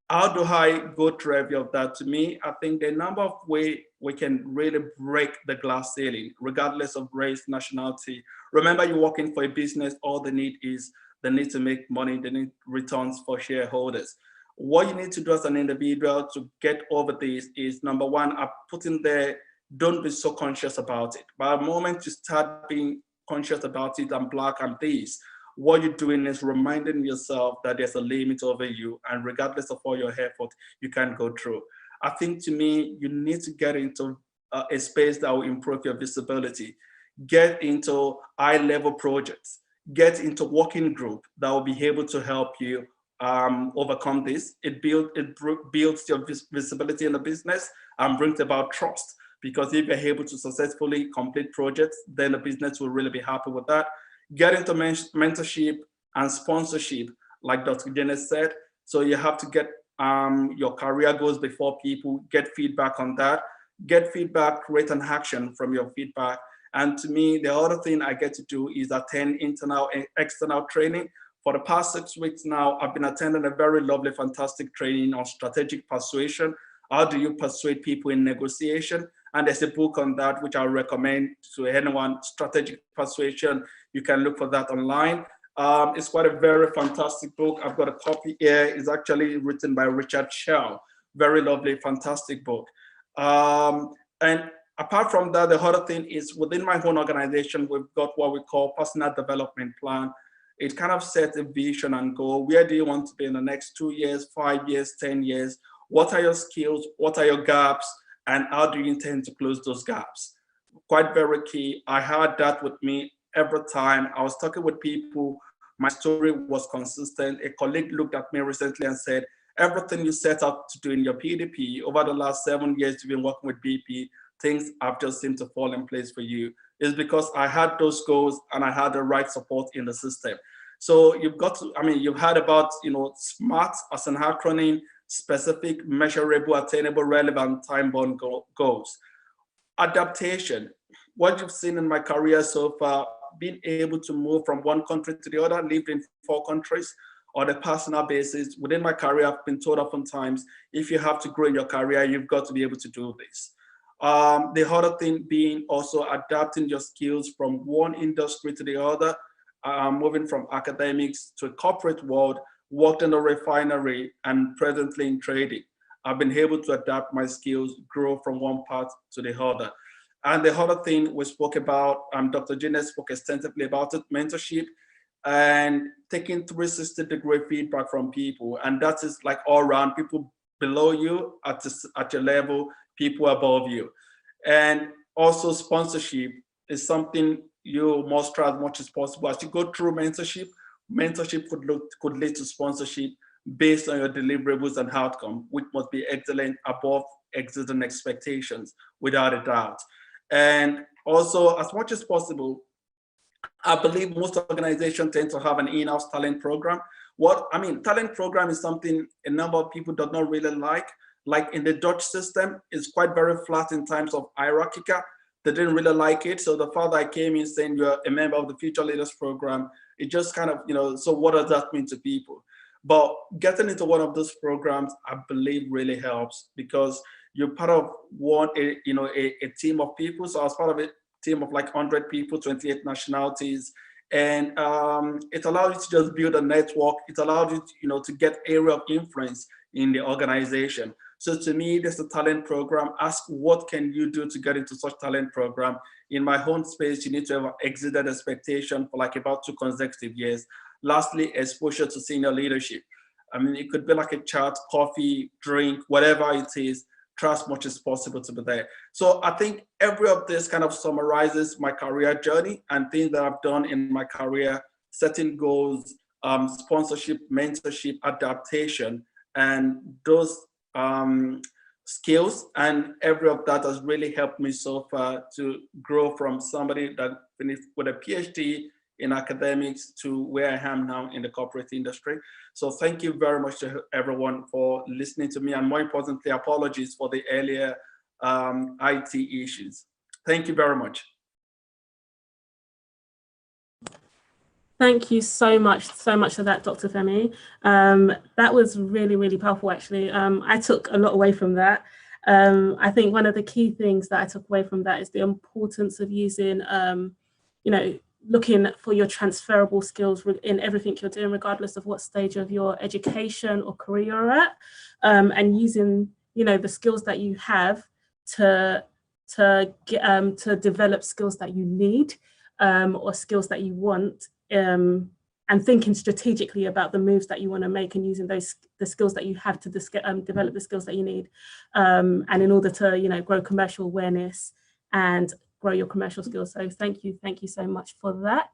How do I go through every of that? To me, I think the number of ways we can really break the glass ceiling, regardless of race, nationality. Remember, you're working for a business, all they need is they need to make money, they need returns for shareholders. What you need to do as an individual to get over this is, number one, I put in there, don't be so conscious about it. By the moment you start being conscious about it, I'm black, I'm this, what you're doing is reminding yourself that there's a limit over you, and regardless of all your effort, you can't go through. I think, to me, you need to get into a space that will improve your visibility. Get into high-level projects. Get into working group that will be able to help you overcome this. It builds your visibility in the business and brings about trust, because if you're able to successfully complete projects, then the business will really be happy with that. Get into mentorship and sponsorship, like Dr. Janice said. So you have to get your career goals before people, get feedback on that, get feedback, create an action from your feedback. And to me, the other thing I get to do is attend internal and external training. For the past 6 weeks now, I've been attending a very lovely, fantastic training on strategic persuasion. How do you persuade people in negotiation? And there's a book on that, which I'll recommend to anyone, Strategic Persuasion. You can look for that online. It's quite a very fantastic book. I've got a copy here. It's actually written by Richard Shell. Very lovely, fantastic book. And apart from that, the other thing is within my own organization, we've got what we call personal development plan. It kind of sets a vision and goal. Where do you want to be in the next 2 years, 5 years, 10 years? What are your skills? What are your gaps? And how do you intend to close those gaps? Quite very key. I had that with me every time I was talking with people. My story was consistent. A colleague looked at me recently and said, everything you set out to do in your PDP over the last 7 years you've been working with BP, things have just seemed to fall in place for you. It's because I had those goals and I had the right support in the system. So you've got to, you've heard about, SMART as an acronym: specific, measurable, attainable, relevant, time-bound goals. Adaptation. What you've seen in my career so far, being able to move from one country to the other, lived in 4 countries on a personal basis. Within my career, I've been told oftentimes, if you have to grow in your career, you've got to be able to do this. The other thing being also adapting your skills from one industry to the other, moving from academics to a corporate world, worked in a refinery and presently in trading. I've been able to adapt my skills, grow from one part to the other. And the other thing we spoke about, Dr. Janice spoke extensively about it, mentorship and taking 360-degree feedback from people. And that is like all around, people below you at your level, people above you. And also sponsorship is something you must try as much as possible. As you go through mentorship could lead to sponsorship based on your deliverables and outcome, which must be excellent, above existing expectations, without a doubt. And also, as much as possible, I believe most organizations tend to have an in-house talent program. Talent program is something a number of people do not really like. Like in the Dutch system, it's quite very flat in terms of hierarchical. They didn't really like it. So the fact I came in saying you're a member of the Future Leaders Program, it just kind of, so what does that mean to people? But getting into one of those programs, I believe really helps, because you're part of a team of people. So I was part of a team of like 100 people, 28 nationalities. And it allowed you to just build a network. It allowed you, to get area of influence in the organization. So to me, there's a talent program. Ask what can you do to get into such talent program. In my own space, you need to have exceeded expectation for like about 2 consecutive years. Lastly, exposure to senior leadership. It could be like a chat, coffee, drink, whatever it is. Try as much as possible to be there. So I think every of this kind of summarizes my career journey and things that I've done in my career: setting goals, sponsorship, mentorship, adaptation, and those skills. And every of that has really helped me so far to grow from somebody that finished with a PhD in academics to where I am now in the corporate industry. So thank you very much to everyone for listening to me, and more importantly, apologies for the earlier IT issues. Thank you very much. Thank you so much for that, Dr. Femi. That was really, really powerful, actually. I took a lot away from that. I think one of the key things that I took away from that is the importance of using, looking for your transferable skills in everything you're doing, regardless of what stage of your education or career you're at, and using, the skills that you have to develop skills that you need, or skills that you want, and thinking strategically about the moves that you want to make, and using the skills that you have to develop the skills that you need, and in order to grow commercial awareness and grow your commercial skills. So thank you so much for that.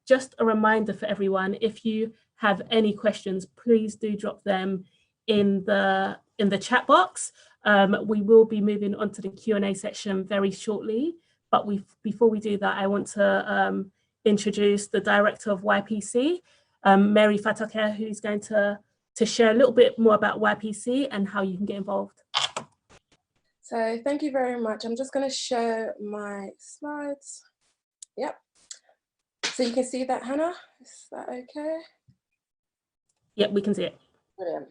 Just a reminder for everyone, if you have any questions, please do drop them in the chat box. We will be moving on to the Q&A section very shortly, but before we do that, I want to introduce the director of YPC, Mary Fatake, who's going to share a little bit more about YPC and how you can get involved. So thank you very much. I'm just going to show my slides. Yep. So you can see that, Hannah? Is that okay? Yep, we can see it. Brilliant.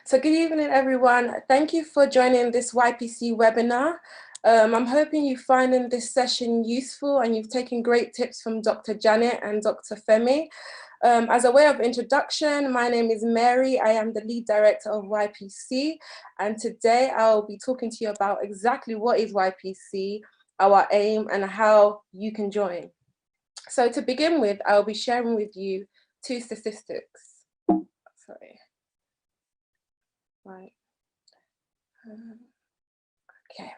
So good evening, everyone. Thank you for joining this YPC webinar. I'm hoping you're finding this session useful and you've taken great tips from Dr. Janet and Dr. Femi. As a way of introduction, my name is Mary. I am the lead director of YPC. And today I'll be talking to you about exactly what is YPC, our aim, and how you can join. So to begin with, I'll be sharing with you 2 statistics. Sorry. Right. Okay.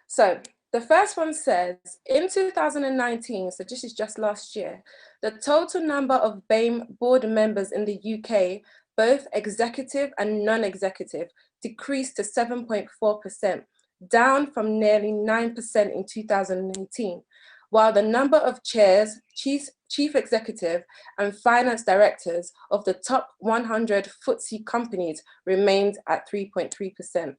So the first one says, in 2019, so this is just last year, the total number of BAME board members in the UK, both executive and non-executive, decreased to 7.4%, down from nearly 9% in 2018, while the number of chairs, chief executive and finance directors of the top 100 FTSE companies remained at 3.3%.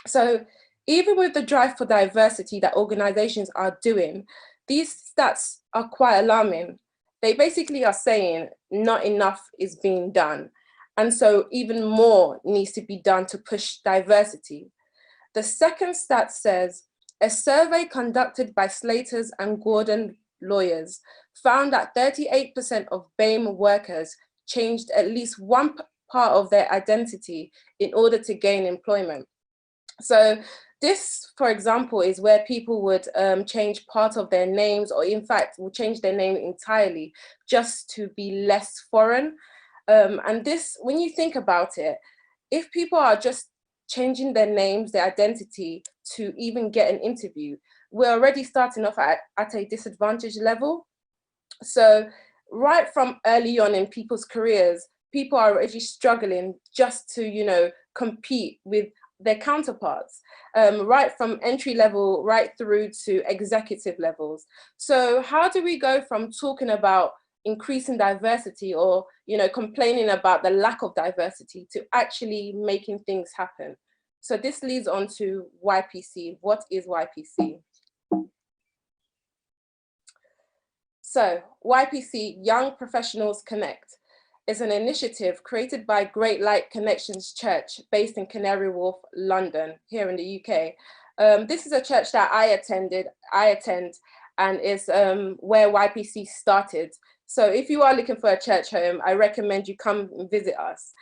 So even with the drive for diversity that organizations are doing, these stats are quite alarming. They basically are saying not enough is being done. And so even more needs to be done to push diversity. The second stat says, a survey conducted by Slaters and Gordon lawyers found that 38% of BAME workers changed at least one part of their identity in order to gain employment. So this, for example, is where people would change part of their names, or in fact will change their name entirely just to be less foreign. And this, when you think about it, if people are just changing their names, their identity to even get an interview, we're already starting off at a disadvantaged level. So right from early on in people's careers, people are already struggling just to, you know, compete with their counterparts, right from entry level right through to executive levels. So how do we go from talking about increasing diversity or, you know, complaining about the lack of diversity to actually making things happen? So this leads on to YPC. What is YPC? So YPC, Young Professionals Connect, is an initiative created by Great Light Connections Church based in Canary Wharf, London, here in the UK. This is a church that I attend, and is where YPC started. So if you are looking for a church home, I recommend you come and visit us.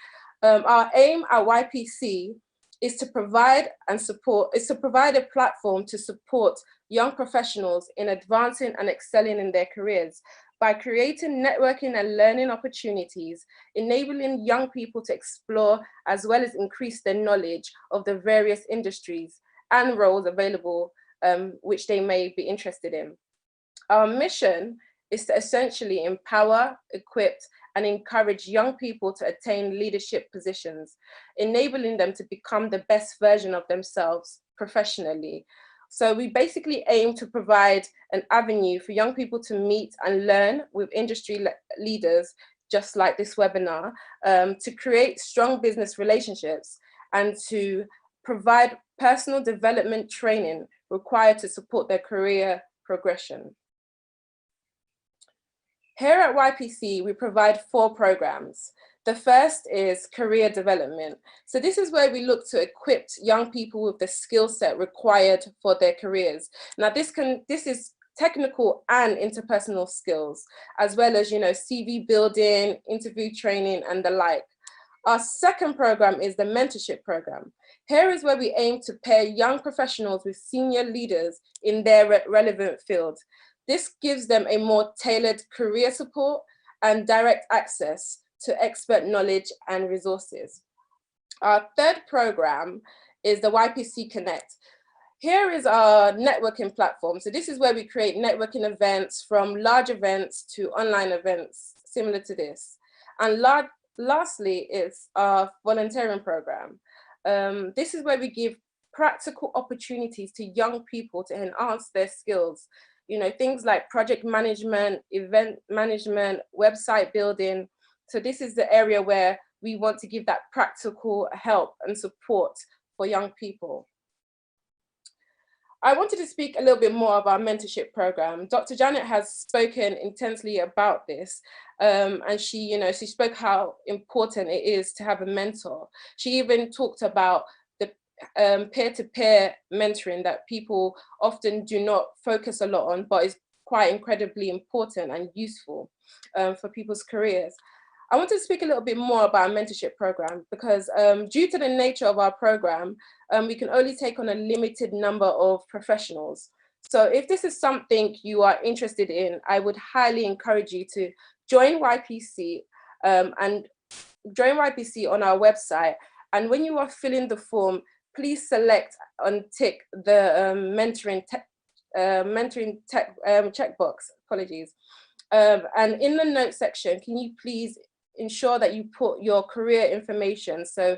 Our aim at YPC is to provide a platform to support young professionals in advancing and excelling in their careers by creating networking and learning opportunities, enabling young people to explore as well as increase their knowledge of the various industries and roles available which they may be interested in. Our mission is to essentially empower, equip, and encourage young people to attain leadership positions, enabling them to become the best version of themselves professionally. So we basically aim to provide an avenue for young people to meet and learn with industry leaders, just like this webinar, to create strong business relationships and to provide personal development training required to support their career progression. Here at YPC, we provide 4 programs. The first is career development. So this is where we look to equip young people with the skill set required for their careers. Now this is technical and interpersonal skills, as well as, you know, CV building, interview training, and the like. Our second program is the mentorship program. Here is where we aim to pair young professionals with senior leaders in their relevant field. This gives them a more tailored career support and direct access to expert knowledge and resources. Our third program is the YPC Connect. Here is our networking platform. So this is where we create networking events, from large events to online events similar to this. And lastly, it's our volunteering program. This is where we give practical opportunities to young people to enhance their skills. You know, things like project management, event management, website building. So this is the area where we want to give that practical help and support for young people. I wanted to speak a little bit more of our mentorship program. Dr. Janet has spoken intensely about this, and she spoke how important it is to have a mentor. She even talked about the peer-to-peer mentoring that people often do not focus a lot on, but is quite incredibly important and useful for people's careers. I want to speak a little bit more about our mentorship program because due to the nature of our program, we can only take on a limited number of professionals. So if this is something you are interested in, I would highly encourage you to join YPC and join YPC on our website. And when you are filling the form, please select and tick the mentoring checkbox, apologies. And in the notes section, can you please ensure that you put your career information, so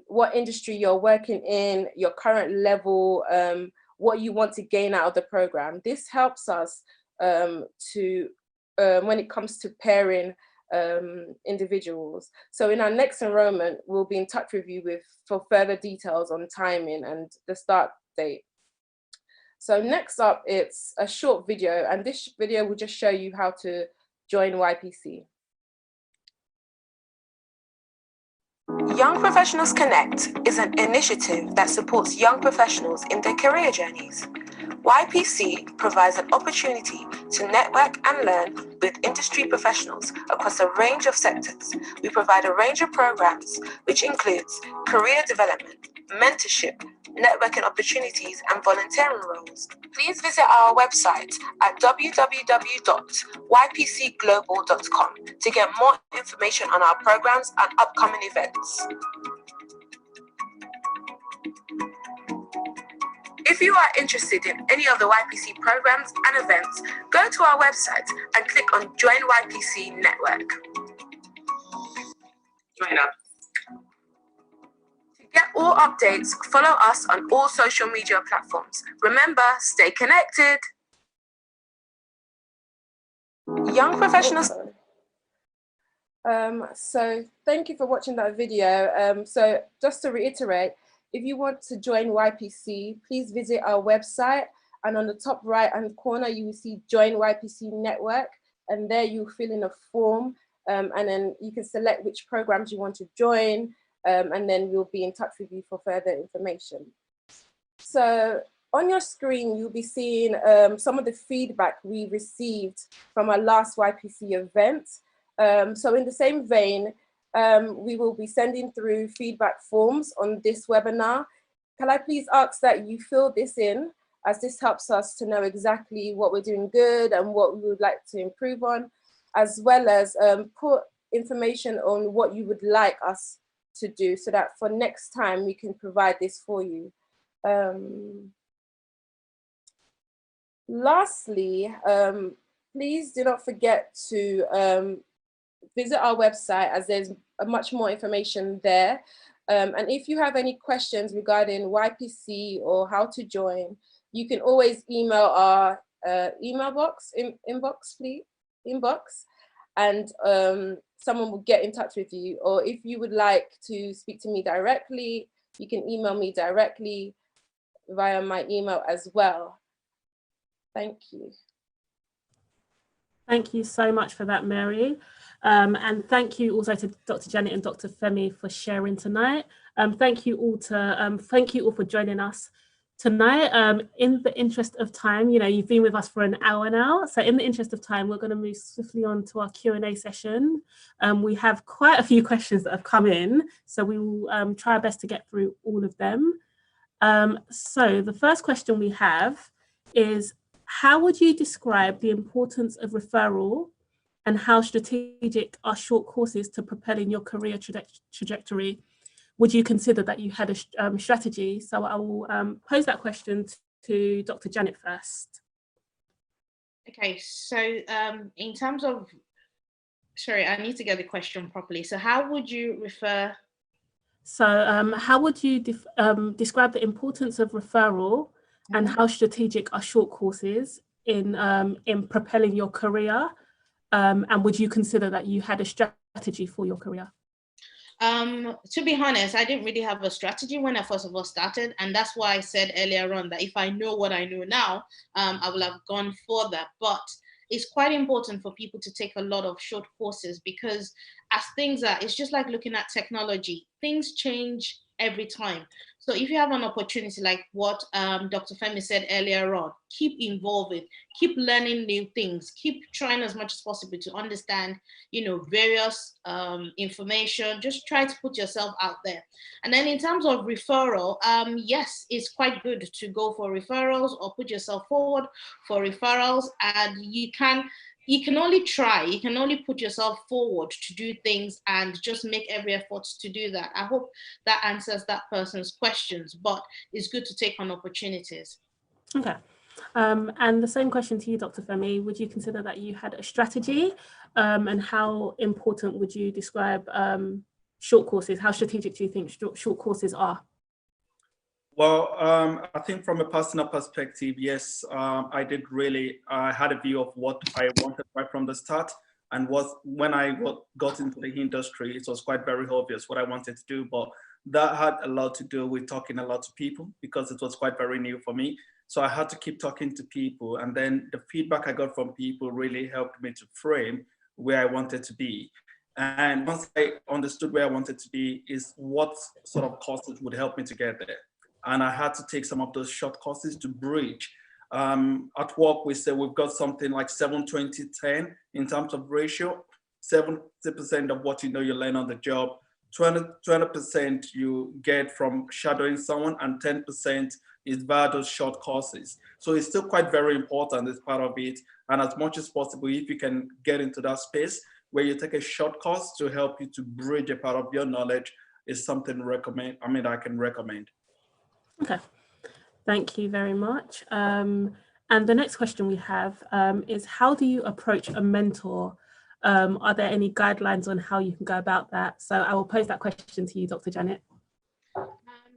what industry you're working in, your current level, what you want to gain out of the program. This helps us to when it comes to pairing individuals. So in our next enrollment, we'll be in touch with you for further details on timing and the start date. So next up, it's a short video, and this video will just show you how to join YPC. Young Professionals Connect is an initiative that supports young professionals in their career journeys. YPC provides an opportunity to network and learn with industry professionals across a range of sectors. We provide a range of programs, which includes career development, mentorship, networking opportunities, and volunteering roles. Please visit our website at www.ypcglobal.com to get more information on our programs and upcoming events. If you are interested in any of the YPC programs and events, go to our website and click on Join YPC Network. Join up. To get all updates, follow us on all social media platforms. Remember, stay connected. Young professionals. So thank you for watching that video. So just to reiterate, if you want to join YPC, please visit our website, and on the top right hand corner, you will see Join YPC Network, and there you fill in a form, and then you can select which programs you want to join, and then we'll be in touch with you for further information. So on your screen, you'll be seeing some of the feedback we received from our last YPC event. So in the same vein, we will be sending through feedback forms on this webinar. Can I please ask that you fill this in, as this helps us to know exactly what we're doing good and what we would like to improve on, as well as put information on what you would like us to do, so that for next time we can provide this for you. Lastly, please do not forget to visit our website, as there's much more information there. And if you have any questions regarding YPC or how to join, you can always email our inbox, and someone will get in touch with you. Or if you would like to speak to me directly, you can email me directly via my email as well. Thank you. Thank you so much for that, Mary. And thank you also to Dr. Janet and Dr. Femi for sharing tonight. Thank you all for joining us tonight. In the interest of time, you've been with us for an hour now. So in the interest of time, we're going to move swiftly on to our Q&A session. We have quite a few questions that have come in, so we will try our best to get through all of them. So the first question we have is, how would you describe the importance of referral, and how strategic are short courses to propelling your career trajectory? Would you consider that you had a strategy? So I will pose that question to Dr. Janet first. Okay, so in terms of Sorry, I need to get the question properly. So how would you refer? So how would you describe the importance of referral and how strategic are short courses in propelling your career? And would you consider that you had a strategy for your career? To be honest, I didn't really have a strategy when I first of all started. And that's why I said earlier on that if I know what I know now, I will have gone further. But it's quite important for people to take a lot of short courses because as things are, it's just like looking at technology. Things change every time. So if you have an opportunity like what Dr. Femi said earlier on, keep involving, keep learning new things, keep trying as much as possible to understand, various information. Just try to put yourself out there. And then in terms of referral, yes, it's quite good to go for referrals or put yourself forward for referrals. And you can only try, you can only put yourself forward to do things and just make every effort to do that. I hope that answers that person's questions, but it's good to take on opportunities. Okay. And the same question to you, Dr. Femi, would you consider that you had a strategy and how important would you describe short courses? How strategic do you think short courses are? Well, I think from a personal perspective, yes, I had a view of what I wanted right from the start. And when I got into the industry, it was quite very obvious what I wanted to do. But that had a lot to do with talking a lot to people because it was quite very new for me. So I had to keep talking to people. And then the feedback I got from people really helped me to frame where I wanted to be. And once I understood where I wanted to be is what sort of courses would help me to get there. And I had to take some of those short courses to bridge. At work, we say we've got something like 7-20-10 in terms of ratio. 70% of what you know you learn on the job, 20% you get from shadowing someone, and 10% is via those short courses. So it's still quite very important as part of it. And as much as possible, if you can get into that space where you take a short course to help you to bridge a part of your knowledge is something I can recommend. Okay, thank you very much. And the next question we have is how do you approach a mentor? Are there any guidelines on how you can go about that? So I will pose that question to you, Dr. Janet.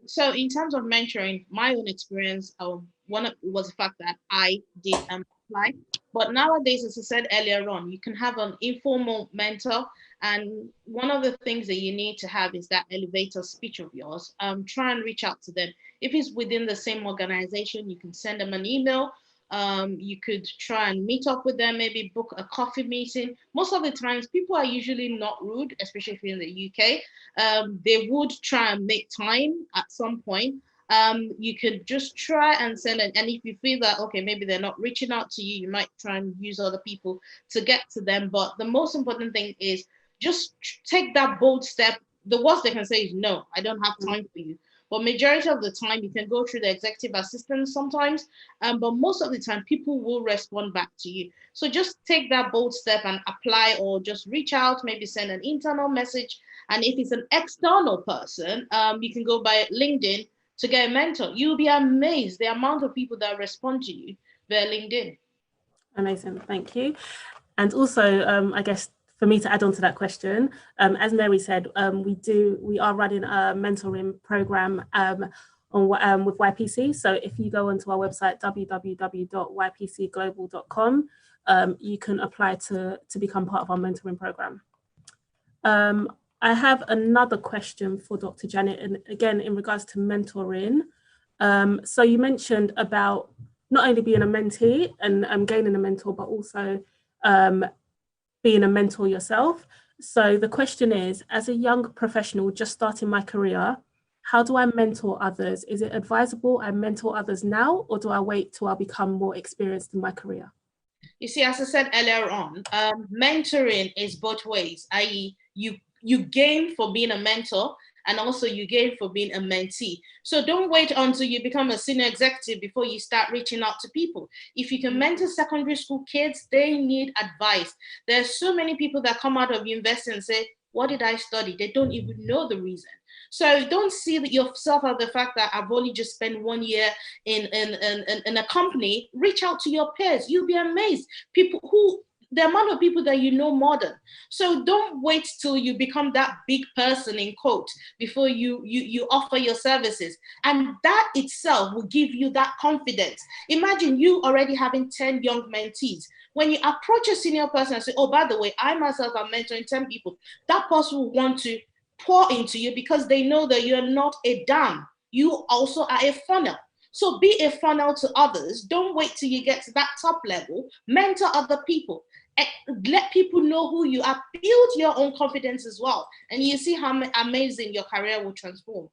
So in terms of mentoring, my own experience, was the fact that I did apply. But nowadays, as I said earlier on, you can have an informal mentor. And one of the things that you need to have is that elevator speech of yours. Try and reach out to them. If it's within the same organization, you can send them an email. You could try and meet up with them, maybe book a coffee meeting. Most of the times, people are usually not rude, especially if you're in the UK. They would try and make time at some point. You could just try and send it. And if you feel that, okay, maybe they're not reaching out to you, you might try and use other people to get to them. But the most important thing is just take that bold step. The worst they can say is, no, I don't have time for you. But majority of the time, you can go through the executive assistant sometimes, but most of the time, people will respond back to you. So just take that bold step and apply, or just reach out, maybe send an internal message. And if it's an external person, you can go by LinkedIn to get a mentor. You'll be amazed the amount of people that respond to you via LinkedIn. Amazing, thank you. And also, I guess for me to add on to that question, as Mary said, we are running a mentoring program with YPC. So if you go onto our website, www.ypcglobal.com, you can apply to become part of our mentoring program. I have another question for Dr. Janet, and again, in regards to mentoring. So you mentioned about not only being a mentee and gaining a mentor, but also being a mentor yourself. So the question is, as a young professional just starting my career, how do I mentor others? Is it advisable I mentor others now, or do I wait till I become more experienced in my career? You see, as I said earlier on, mentoring is both ways, i.e. you gain for being a mentor, and also you gain for being a mentee. So don't wait until you become a senior executive before you start reaching out to people. If you can mentor secondary school kids, they need advice. There's so many people that come out of university and say, what did I study? They don't even know the reason. So don't see yourself as the fact that I've only just spent 1 year in a company. Reach out to your peers. You'll be amazed. People who the amount of people that you know more than. So don't wait till you become that big person in quote before you offer your services. And that itself will give you that confidence. Imagine you already having 10 young mentees. When you approach a senior person and say, oh, by the way, I myself am mentoring 10 people, that person will want to pour into you because they know that you're not a dam. You also are a funnel. So be a funnel to others. Don't wait till you get to that top level. Mentor other people. Let people know who you are. Build your own confidence as well. And you see how amazing your career will transform.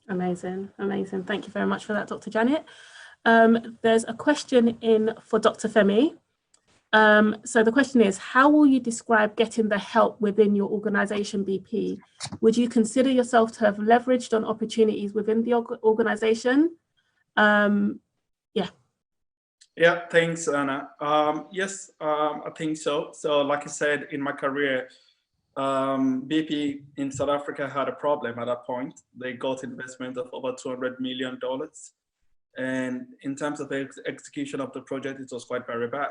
Amazing, amazing. Thank you very much for that, Dr. Janet. There's a question in for Dr. Femi. So the question is, how will you describe getting the help within your organization, BP? Would you consider yourself to have leveraged on opportunities within the organization? Yeah, thanks, Anna. Yes, I think so. So like I said, in my career, BP in South Africa had a problem at that point. They got investment of over $200 million. And in terms of the execution of the project, it was quite very bad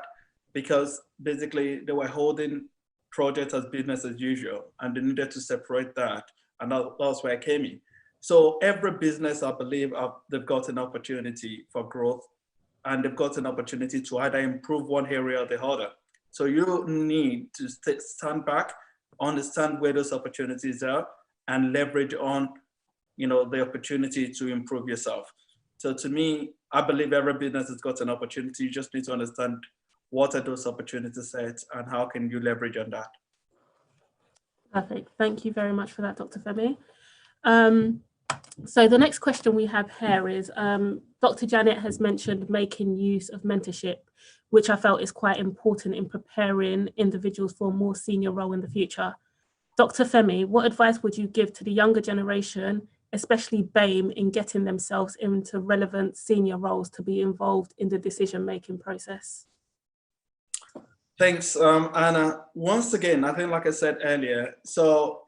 because basically they were holding projects as business as usual and they needed to separate that. And that was where I came in. So every business, I believe, they've got an opportunity for growth and they've got an opportunity to either improve one area or the other. So you need to stand back, understand where those opportunities are and leverage on, the opportunity to improve yourself. So to me, I believe every business has got an opportunity. You just need to understand what are those opportunity sets and how can you leverage on that. Perfect. Thank you very much for that, Dr. Femi. So the next question we have here is, Dr. Janet has mentioned making use of mentorship, which I felt is quite important in preparing individuals for a more senior role in the future. Dr. Femi, what advice would you give to the younger generation, especially BAME, in getting themselves into relevant senior roles to be involved in the decision-making process? Thanks, Anna. Once again, I think like I said earlier, so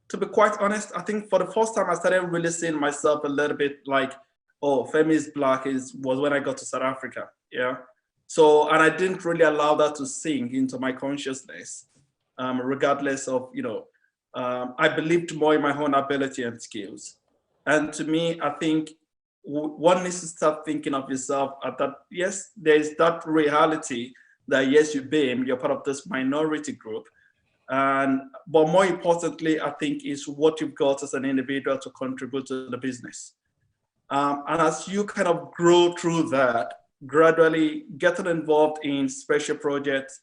to be quite honest, I think for the first time I started really seeing myself a little bit like, oh, Femi is Black was when I got to South Africa, yeah? So, and I didn't really allow that to sink into my consciousness, regardless of, I believed more in my own ability and skills. And to me, I think one needs to start thinking of yourself at that, yes, there's that reality that yes, you're part of this minority group. But more importantly, I think is what you've got as an individual to contribute to the business. And as you kind of grow through that, gradually getting involved in special projects,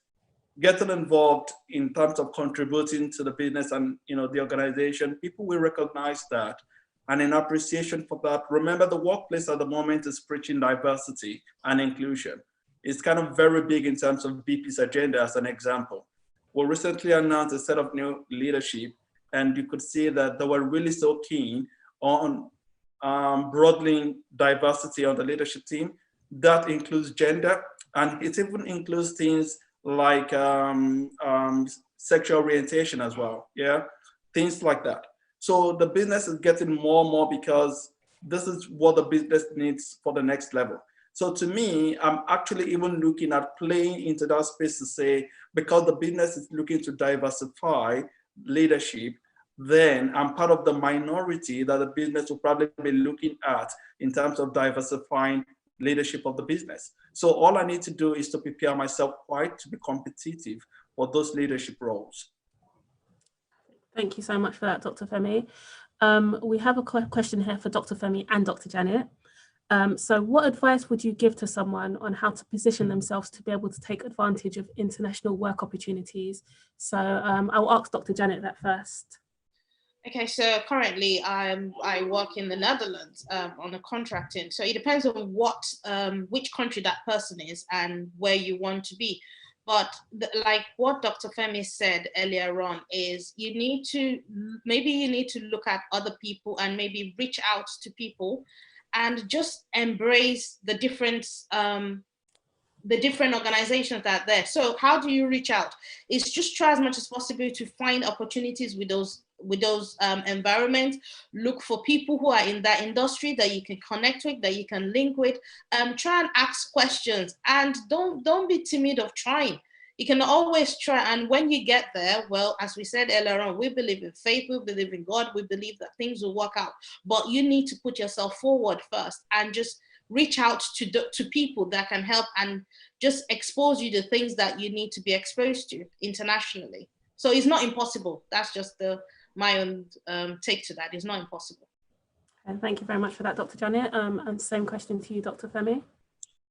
getting involved in terms of contributing to the business and the organization, people will recognize that. And in appreciation for that, remember the workplace at the moment is preaching diversity and inclusion. It's kind of very big in terms of BP's agenda as an example. We recently announced a set of new leadership, and you could see that they were really so keen on broadening diversity on the leadership team. That includes gender, and it even includes things like sexual orientation as well, yeah? Things like that. So the business is getting more and more because this is what the business needs for the next level. So to me, I'm actually even looking at playing into that space to say, because the business is looking to diversify leadership, then I'm part of the minority that the business will probably be looking at in terms of diversifying leadership of the business. So all I need to do is to prepare myself quite to be competitive for those leadership roles. Thank you so much for that, Dr. Femi. We have a question here for Dr. Femi and Dr. Janet. So what advice would you give to someone on how to position themselves to be able to take advantage of international work opportunities? So I'll ask Dr. Janet that first. Okay, so currently I work in the Netherlands on a contracting. So it depends on which country that person is and where you want to be. But like what Dr. Femi said earlier on is you need to look at other people and maybe reach out to people and just embrace the different organizations that are there. So how do you reach out? It's just try as much as possible to find opportunities with those environments. Look for people who are in that industry that you can connect with, that you can link with. Try and ask questions, and don't be timid of trying. you can always try. And when you get there, well, as we said earlier on, we believe in faith, we believe in God, we believe that things will work out. But you need to put yourself forward first and just reach out to people that can help and just expose you to things that you need to be exposed to internationally. So it's not impossible. That's just my own take to that. It's not impossible. And thank you very much for that, Dr. Janet. And same question to you, Dr. Femi.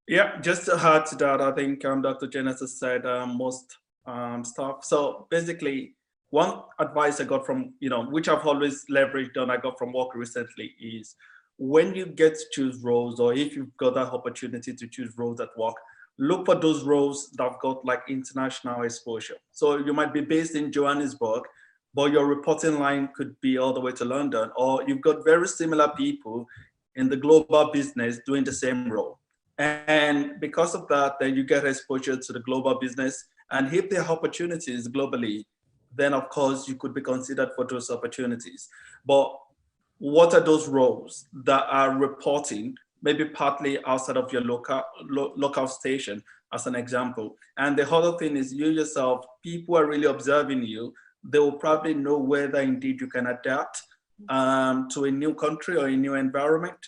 Yeah, just to add to that, I think Dr. Janet has said most stuff. So basically, one advice I got from, which I've always leveraged on, I got from work recently, is when you get to choose roles, or if you've got that opportunity to choose roles at work, look for those roles that have got like international exposure. So you might be based in Johannesburg, but your reporting line could be all the way to London, or you've got very similar people in the global business doing the same role. And because of that, then you get exposure to the global business. And if there are opportunities globally, then of course you could be considered for those opportunities. But what are those roles that are reporting, maybe partly outside of your local station, as an example? And the other thing is, you yourself, people are really observing you. They will probably know whether indeed you can adapt to a new country or a new environment,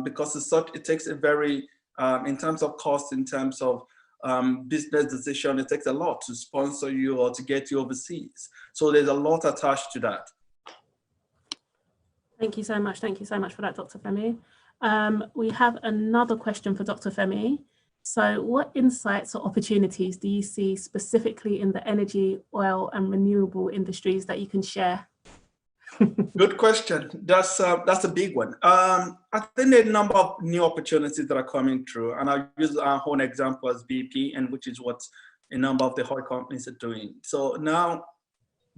because it takes a very, in terms of cost, in terms of business decision, it takes a lot to sponsor you or to get you overseas. So there's a lot attached to that. Thank you so much. Thank you so much for that, Dr. Femi. We have another question for Dr. Femi. So what insights or opportunities do you see specifically in the energy, oil and renewable industries that you can share? Good question. That's a big one. I think there are a number of new opportunities that are coming through, and I'll use our own example as BP, and which is what a number of the oil companies are doing. So now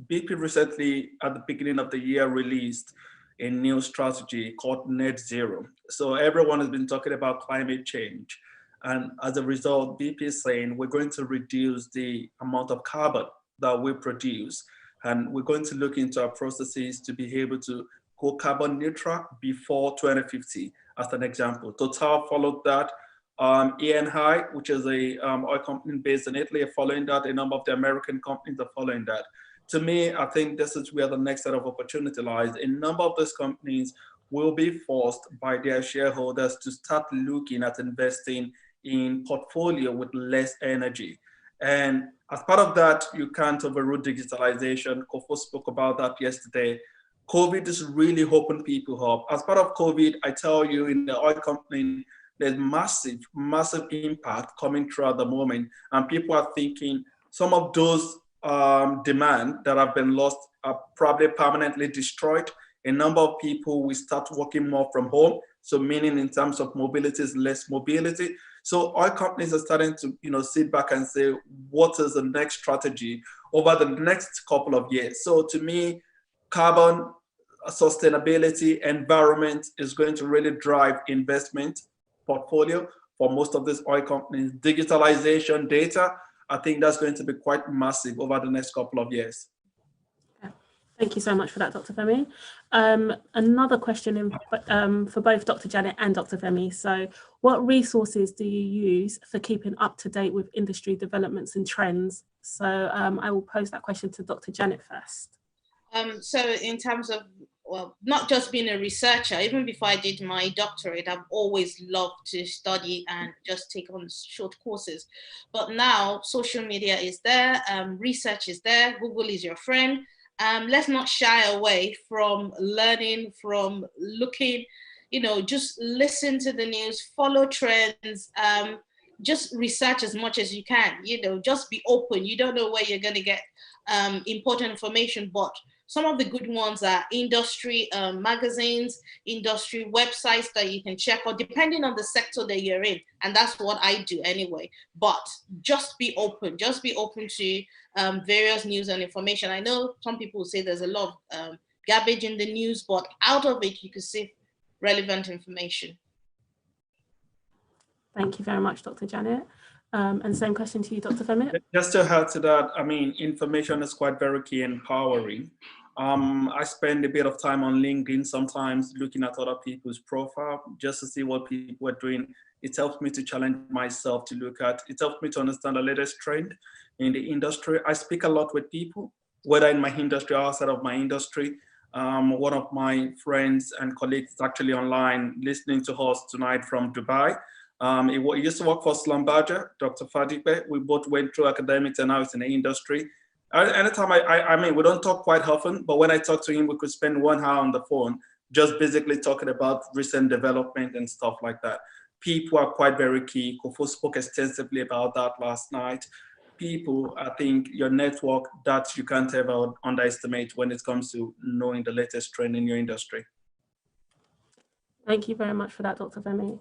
BP recently, at the beginning of the year, released a new strategy called Net Zero. So everyone has been talking about climate change. And as a result, BP is saying we're going to reduce the amount of carbon that we produce. And we're going to look into our processes to be able to go carbon neutral before 2050, as an example. Total followed that. ENI, which is a oil company based in Italy, are following that. A number of the American companies are following that. To me, I think this is where the next set of opportunity lies. A number of these companies will be forced by their shareholders to start looking at investing in portfolio with less energy. And as part of that, you can't overrule digitalization. Kofo spoke about that yesterday. COVID has really opened people up. As part of COVID, I tell you, in the oil company, there's massive, massive impact coming through at the moment. And people are thinking some of those demand that have been lost are probably permanently destroyed. A number of people will start working more from home. So meaning in terms of mobility is less mobility. So oil companies are starting to, sit back and say, what is the next strategy over the next couple of years? So to me, carbon, sustainability, environment is going to really drive investment portfolio for most of these oil companies. Digitalization, data, I think that's going to be quite massive over the next couple of years. Thank you so much for that, Dr. Femi. Another question for both Dr. Janet and Dr. Femi. So what resources do you use for keeping up to date with industry developments and trends? So I will pose that question to Dr. Janet first. So in terms of, well, not just being a researcher, even before I did my doctorate, I've always loved to study and just take on short courses. But now social media is there, research is there, Google is your friend. Let's not shy away from learning, from looking, just listen to the news, follow trends, just research as much as you can, just be open. You don't know where you're going to get important information, but some of the good ones are industry magazines, industry websites that you can check out, depending on the sector that you're in. And that's what I do anyway. But just be open to various news and information. I know some people say there's a lot of garbage in the news, but out of it, you can see relevant information. Thank you very much, Dr. Janet. And same question to you, Dr. Femi. Just to add to that, I mean, information is quite very key and empowering. I spend a bit of time on LinkedIn sometimes looking at other people's profile just to see what people are doing It helps me to challenge myself to look at, it helps me to understand the latest trend in the industry. I speak a lot with people, whether in my industry or outside of my industry. One of my friends and colleagues is actually online listening to us tonight from Dubai. He used to work for Slumberger, Dr. Fadipe. We both went through academics and now he's in the industry. Anytime I mean, we don't talk quite often, but when I talk to him, we could spend 1 hour on the phone, just basically talking about recent development and stuff like that. People are quite very key. Kofo spoke extensively about that last night. People, I think your network, that you can't ever underestimate when it comes to knowing the latest trend in your industry. Thank you very much for that, Dr. Femi.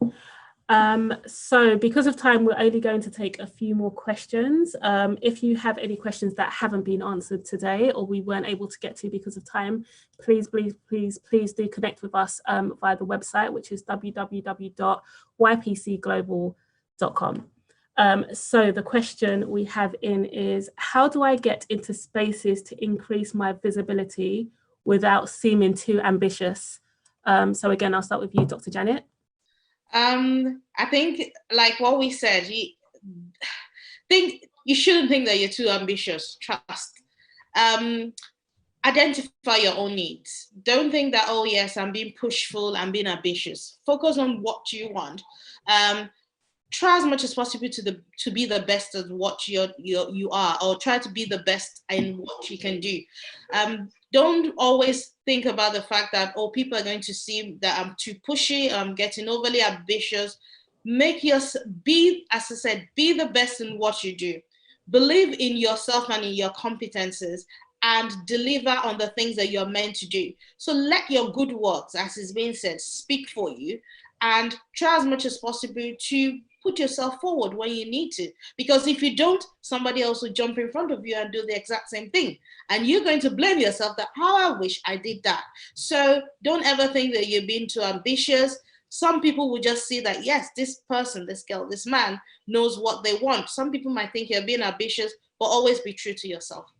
So because of time, we're only going to take a few more questions. If you have any questions that haven't been answered today or we weren't able to get to because of time, please do connect with us via the website, which is www.ypcglobal.com. So the question we have in is, how do I get into spaces to increase my visibility without seeming too ambitious? So again, I'll start with you, Dr. Janet. I think, like what we said, you shouldn't think that you're too ambitious. Trust. Identify your own needs. Don't think that, oh yes, I'm being pushful, I'm being ambitious. Focus on what you want. Try as much as possible to be the best at what you are, or try to be the best in what you can do. Don't always think about the fact that, oh, people are going to see that I'm too pushy, I'm getting overly ambitious. As I said, be the best in what you do. Believe in yourself and in your competences and deliver on the things that you're meant to do. So let your good works, as is being said, speak for you, and try as much as possible to put yourself forward when you need to. Because if you don't, somebody else will jump in front of you and do the exact same thing. And you're going to blame yourself that, how I wish I did that. So don't ever think that you're being too ambitious. Some people will just see that, yes, this person, this girl, this man knows what they want. Some people might think you're being ambitious, but always be true to yourself.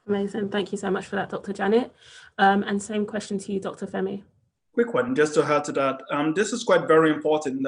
Amazing. Thank you so much for that, Dr. Janet. And same question to you, Dr. Femi. Quick one, just to add to that. This is quite very important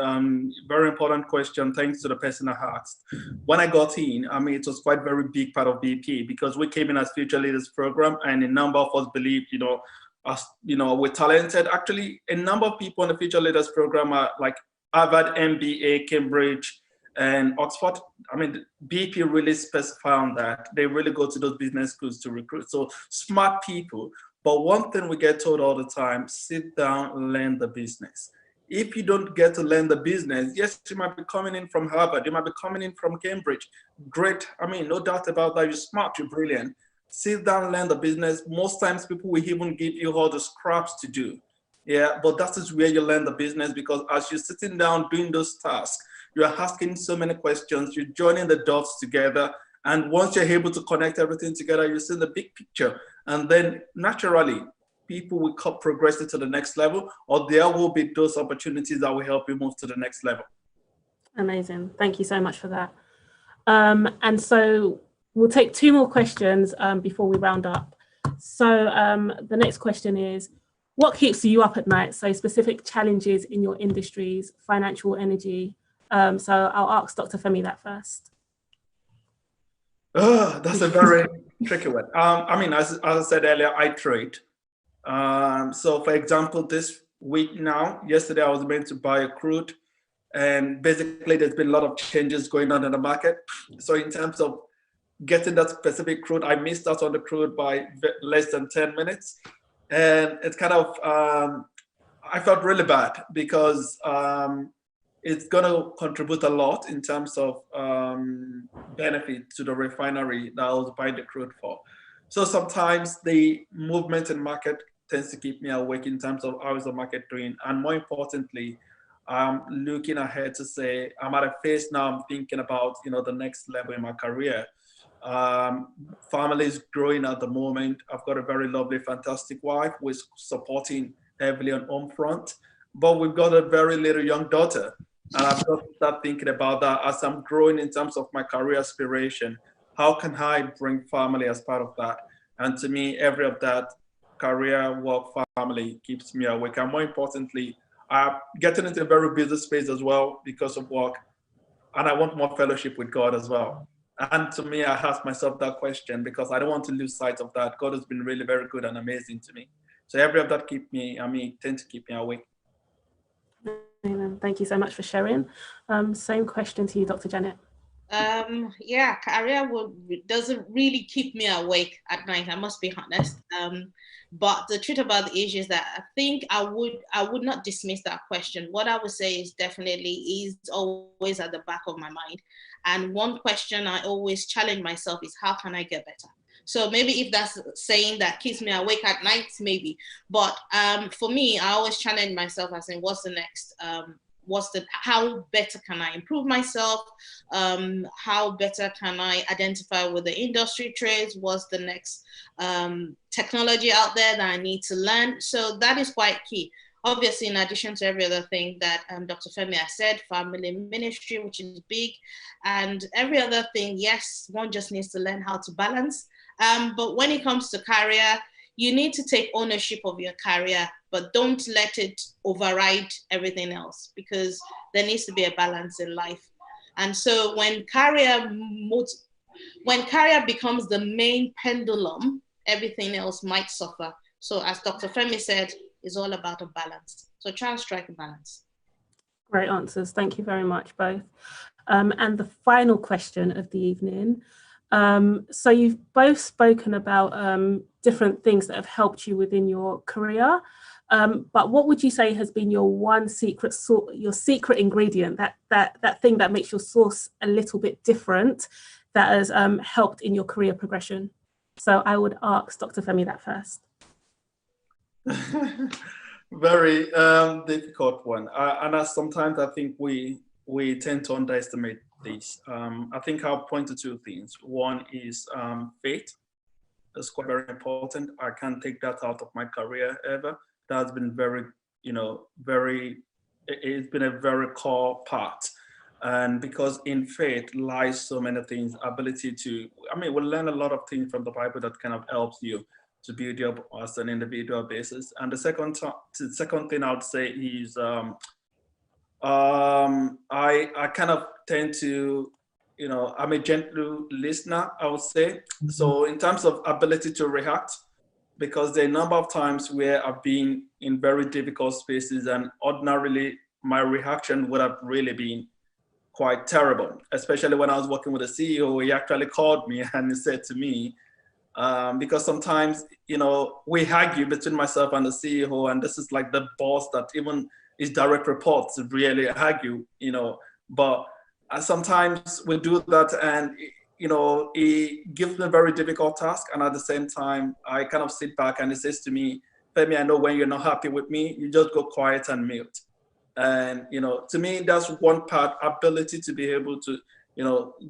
question. Thanks to the person I asked. When I got in, I mean, it was quite very big part of BP because we came in as Future Leaders Program, and a number of us believed, we're talented. Actually, a number of people in the Future Leaders Program are like Harvard, MBA, Cambridge, and Oxford. I mean, BP really specify on that. They really go to those business schools to recruit. So smart people. But one thing we get told all the time, sit down, learn the business. If you don't get to learn the business, yes, you might be coming in from Harvard, you might be coming in from Cambridge. Great, I mean, no doubt about that, you're smart, you're brilliant. Sit down, learn the business. Most times people will even give you all the scraps to do. Yeah, but that is where you learn the business, because as you're sitting down doing those tasks, you're asking so many questions, you're joining the dots together. And once you're able to connect everything together, you see the big picture. And then naturally, people will progress it to the next level, or there will be those opportunities that will help you move to the next level. Amazing. Thank you so much for that. And so we'll take 2 more questions before we round up. So the next question is, what keeps you up at night? So specific challenges in your industries, financial energy. So I'll ask Dr. Femi that first. Oh, that's a very tricky one. I mean, as I said earlier, I trade. So for example, this week now, yesterday I was meant to buy a crude, and basically there's been a lot of changes going on in the market. So in terms of getting that specific crude, I missed out on the crude by less than 10 minutes. And it's kind of, I felt really bad because it's going to contribute a lot in terms of benefit to the refinery that I was buying the crude for. So sometimes the movement in market tends to keep me awake in terms of how is the market doing. And more importantly, I'm looking ahead to say, I'm at a phase now, I'm thinking about, the next level in my career. Family is growing at the moment. I've got a very lovely, fantastic wife who is supporting heavily on home front, but we've got a very little young daughter. And I've got to start thinking about that as I'm growing in terms of my career aspiration. How can I bring family as part of that? And to me, every of that, career, work, family, keeps me awake. And more importantly, getting into a very busy space as well because of work. And I want more fellowship with God as well. And to me, I ask myself that question because I don't want to lose sight of that. God has been really very good and amazing to me. So every of that tend to keep me awake. Thank you so much for sharing. Same question to you, Dr. Janet. Yeah, career doesn't really keep me awake at night, I must be honest. But the truth about the issue is that I think I would not dismiss that question. What I would say is definitely is always at the back of my mind. And one question I always challenge myself is, how can I get better? So maybe if that's saying that keeps me awake at night, maybe. But for me, I always challenge myself as in, what's the next? How better can I improve myself? How better can I identify with the industry trades? What's the next technology out there that I need to learn? So that is quite key. Obviously, in addition to every other thing that Dr. Femi has said, family ministry, which is big, and every other thing, yes, one just needs to learn how to balance. But when it comes to career, you need to take ownership of your career, but don't let it override everything else, because there needs to be a balance in life. And so when career becomes the main pendulum, everything else might suffer. So as Dr. Femi said, it's all about a balance. So try and strike a balance. Great answers. Thank you very much, both. And the final question of the evening. So you've both spoken about different things that have helped you within your career. But what would you say has been your one your secret ingredient, that thing that makes your sauce a little bit different, that has helped in your career progression? So I would ask Dr. Femi that first. Very difficult one. And sometimes I think we tend to underestimate this. I think I'll point to two things. One is faith. That's quite very important. I can't take that out of my career ever. That's been it's been a very core part. And because in faith lies so many things, ability to, we'll learn a lot of things from the Bible that kind of helps you to build you up as an individual basis. And the second thing I would say is I kind of tend to, I'm a gentle listener, I would say. Mm-hmm. So in terms of ability to react, because there are a number of times where I've been in very difficult spaces and ordinarily my reaction would have really been quite terrible, especially when I was working with a CEO. He actually called me and he said to me, because sometimes, we argue between myself and the CEO, and this is like the boss that even his direct reports really argue, but sometimes we do that, and, he gives me a very difficult task. And at the same time, I kind of sit back and he says to me, Femi, I know when you're not happy with me, you just go quiet and mute. And, to me, that's one part, ability to be able to,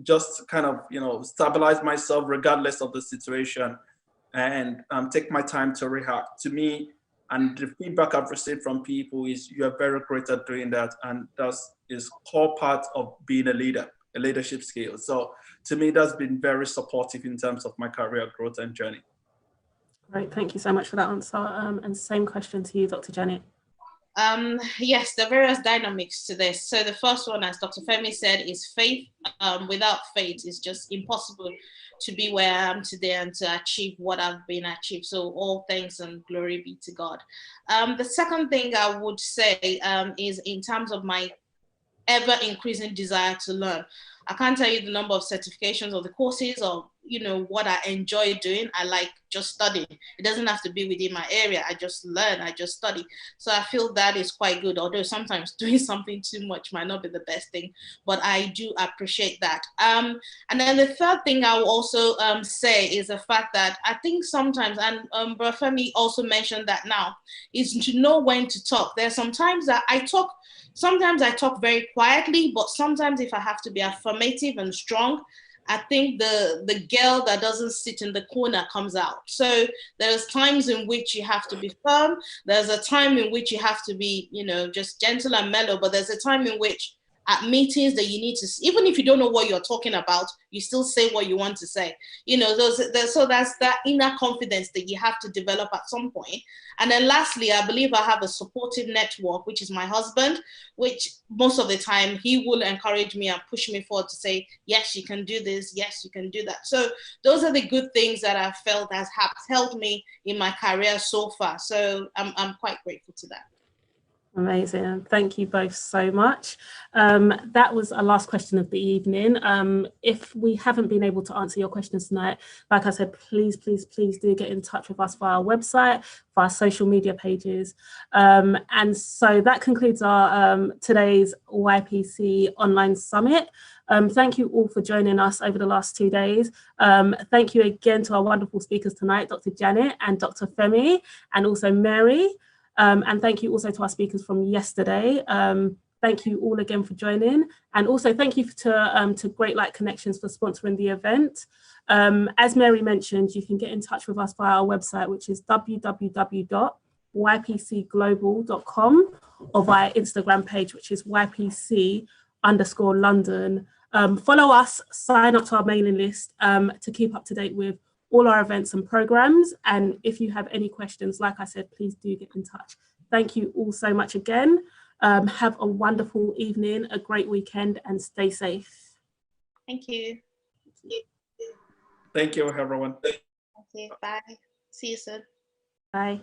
just kind of, stabilize myself regardless of the situation, and take my time to react. To me, and the feedback I've received from people is you're very great at doing that, and that is core part of being a leader, a leadership skill. So to me, that's been very supportive in terms of my career growth and journey. Great, thank you so much for that answer. And same question to you, Dr. Janet. Yes, there are various dynamics to this. So the first one, as Dr. Femi said, is faith. Without faith, it's just impossible to be where I am today and to achieve what I've been achieved. So all thanks and glory be to God. The second thing I would say is in terms of my ever increasing desire to learn. I can't tell you the number of certifications or the courses or, what I enjoy doing. I like just studying. It doesn't have to be within my area. I just learn, I just study. So I feel that is quite good, although sometimes doing something too much might not be the best thing, but I do appreciate that. And then the third thing I will also say is the fact that I think sometimes, and Femi also mentioned that now, is to know when to talk. There's sometimes that sometimes I talk very quietly, but sometimes if I have to be affirmative and strong, I think the girl that doesn't sit in the corner comes out. So there's times in which you have to be firm. There's a time in which you have to be, just gentle and mellow, but there's a time in which at meetings that you need to, even if you don't know what you're talking about, you still say what you want to say. You know, so that's that inner confidence that you have to develop at some point. And then lastly, I believe I have a supportive network, which is my husband, which most of the time he will encourage me and push me forward to say, yes, you can do this. Yes, you can do that. So those are the good things that I've felt has helped me in my career so far. So I'm quite grateful to that. Amazing. Thank you both so much. That was our last question of the evening. If we haven't been able to answer your questions tonight, like I said, please do get in touch with us via our website, via social media pages. And so that concludes our today's YPC Online Summit. Thank you all for joining us over the last 2 days. Thank you again to our wonderful speakers tonight, Dr. Janet and Dr. Femi, and also Mary. And thank you also to our speakers from yesterday. Thank you all again for joining. And also thank you to Great Light Connections for sponsoring the event. As Mary mentioned, you can get in touch with us via our website, which is www.ypcglobal.com, or via Instagram page, which is YPC_London. Follow us, sign up to our mailing list to keep up to date with all our events and programs. And if you have any questions, like I said, please do get in touch. Thank you all so much again. Have a wonderful evening, a great weekend, and stay safe. Thank you. Thank you, everyone. Okay, bye. See you soon. Bye.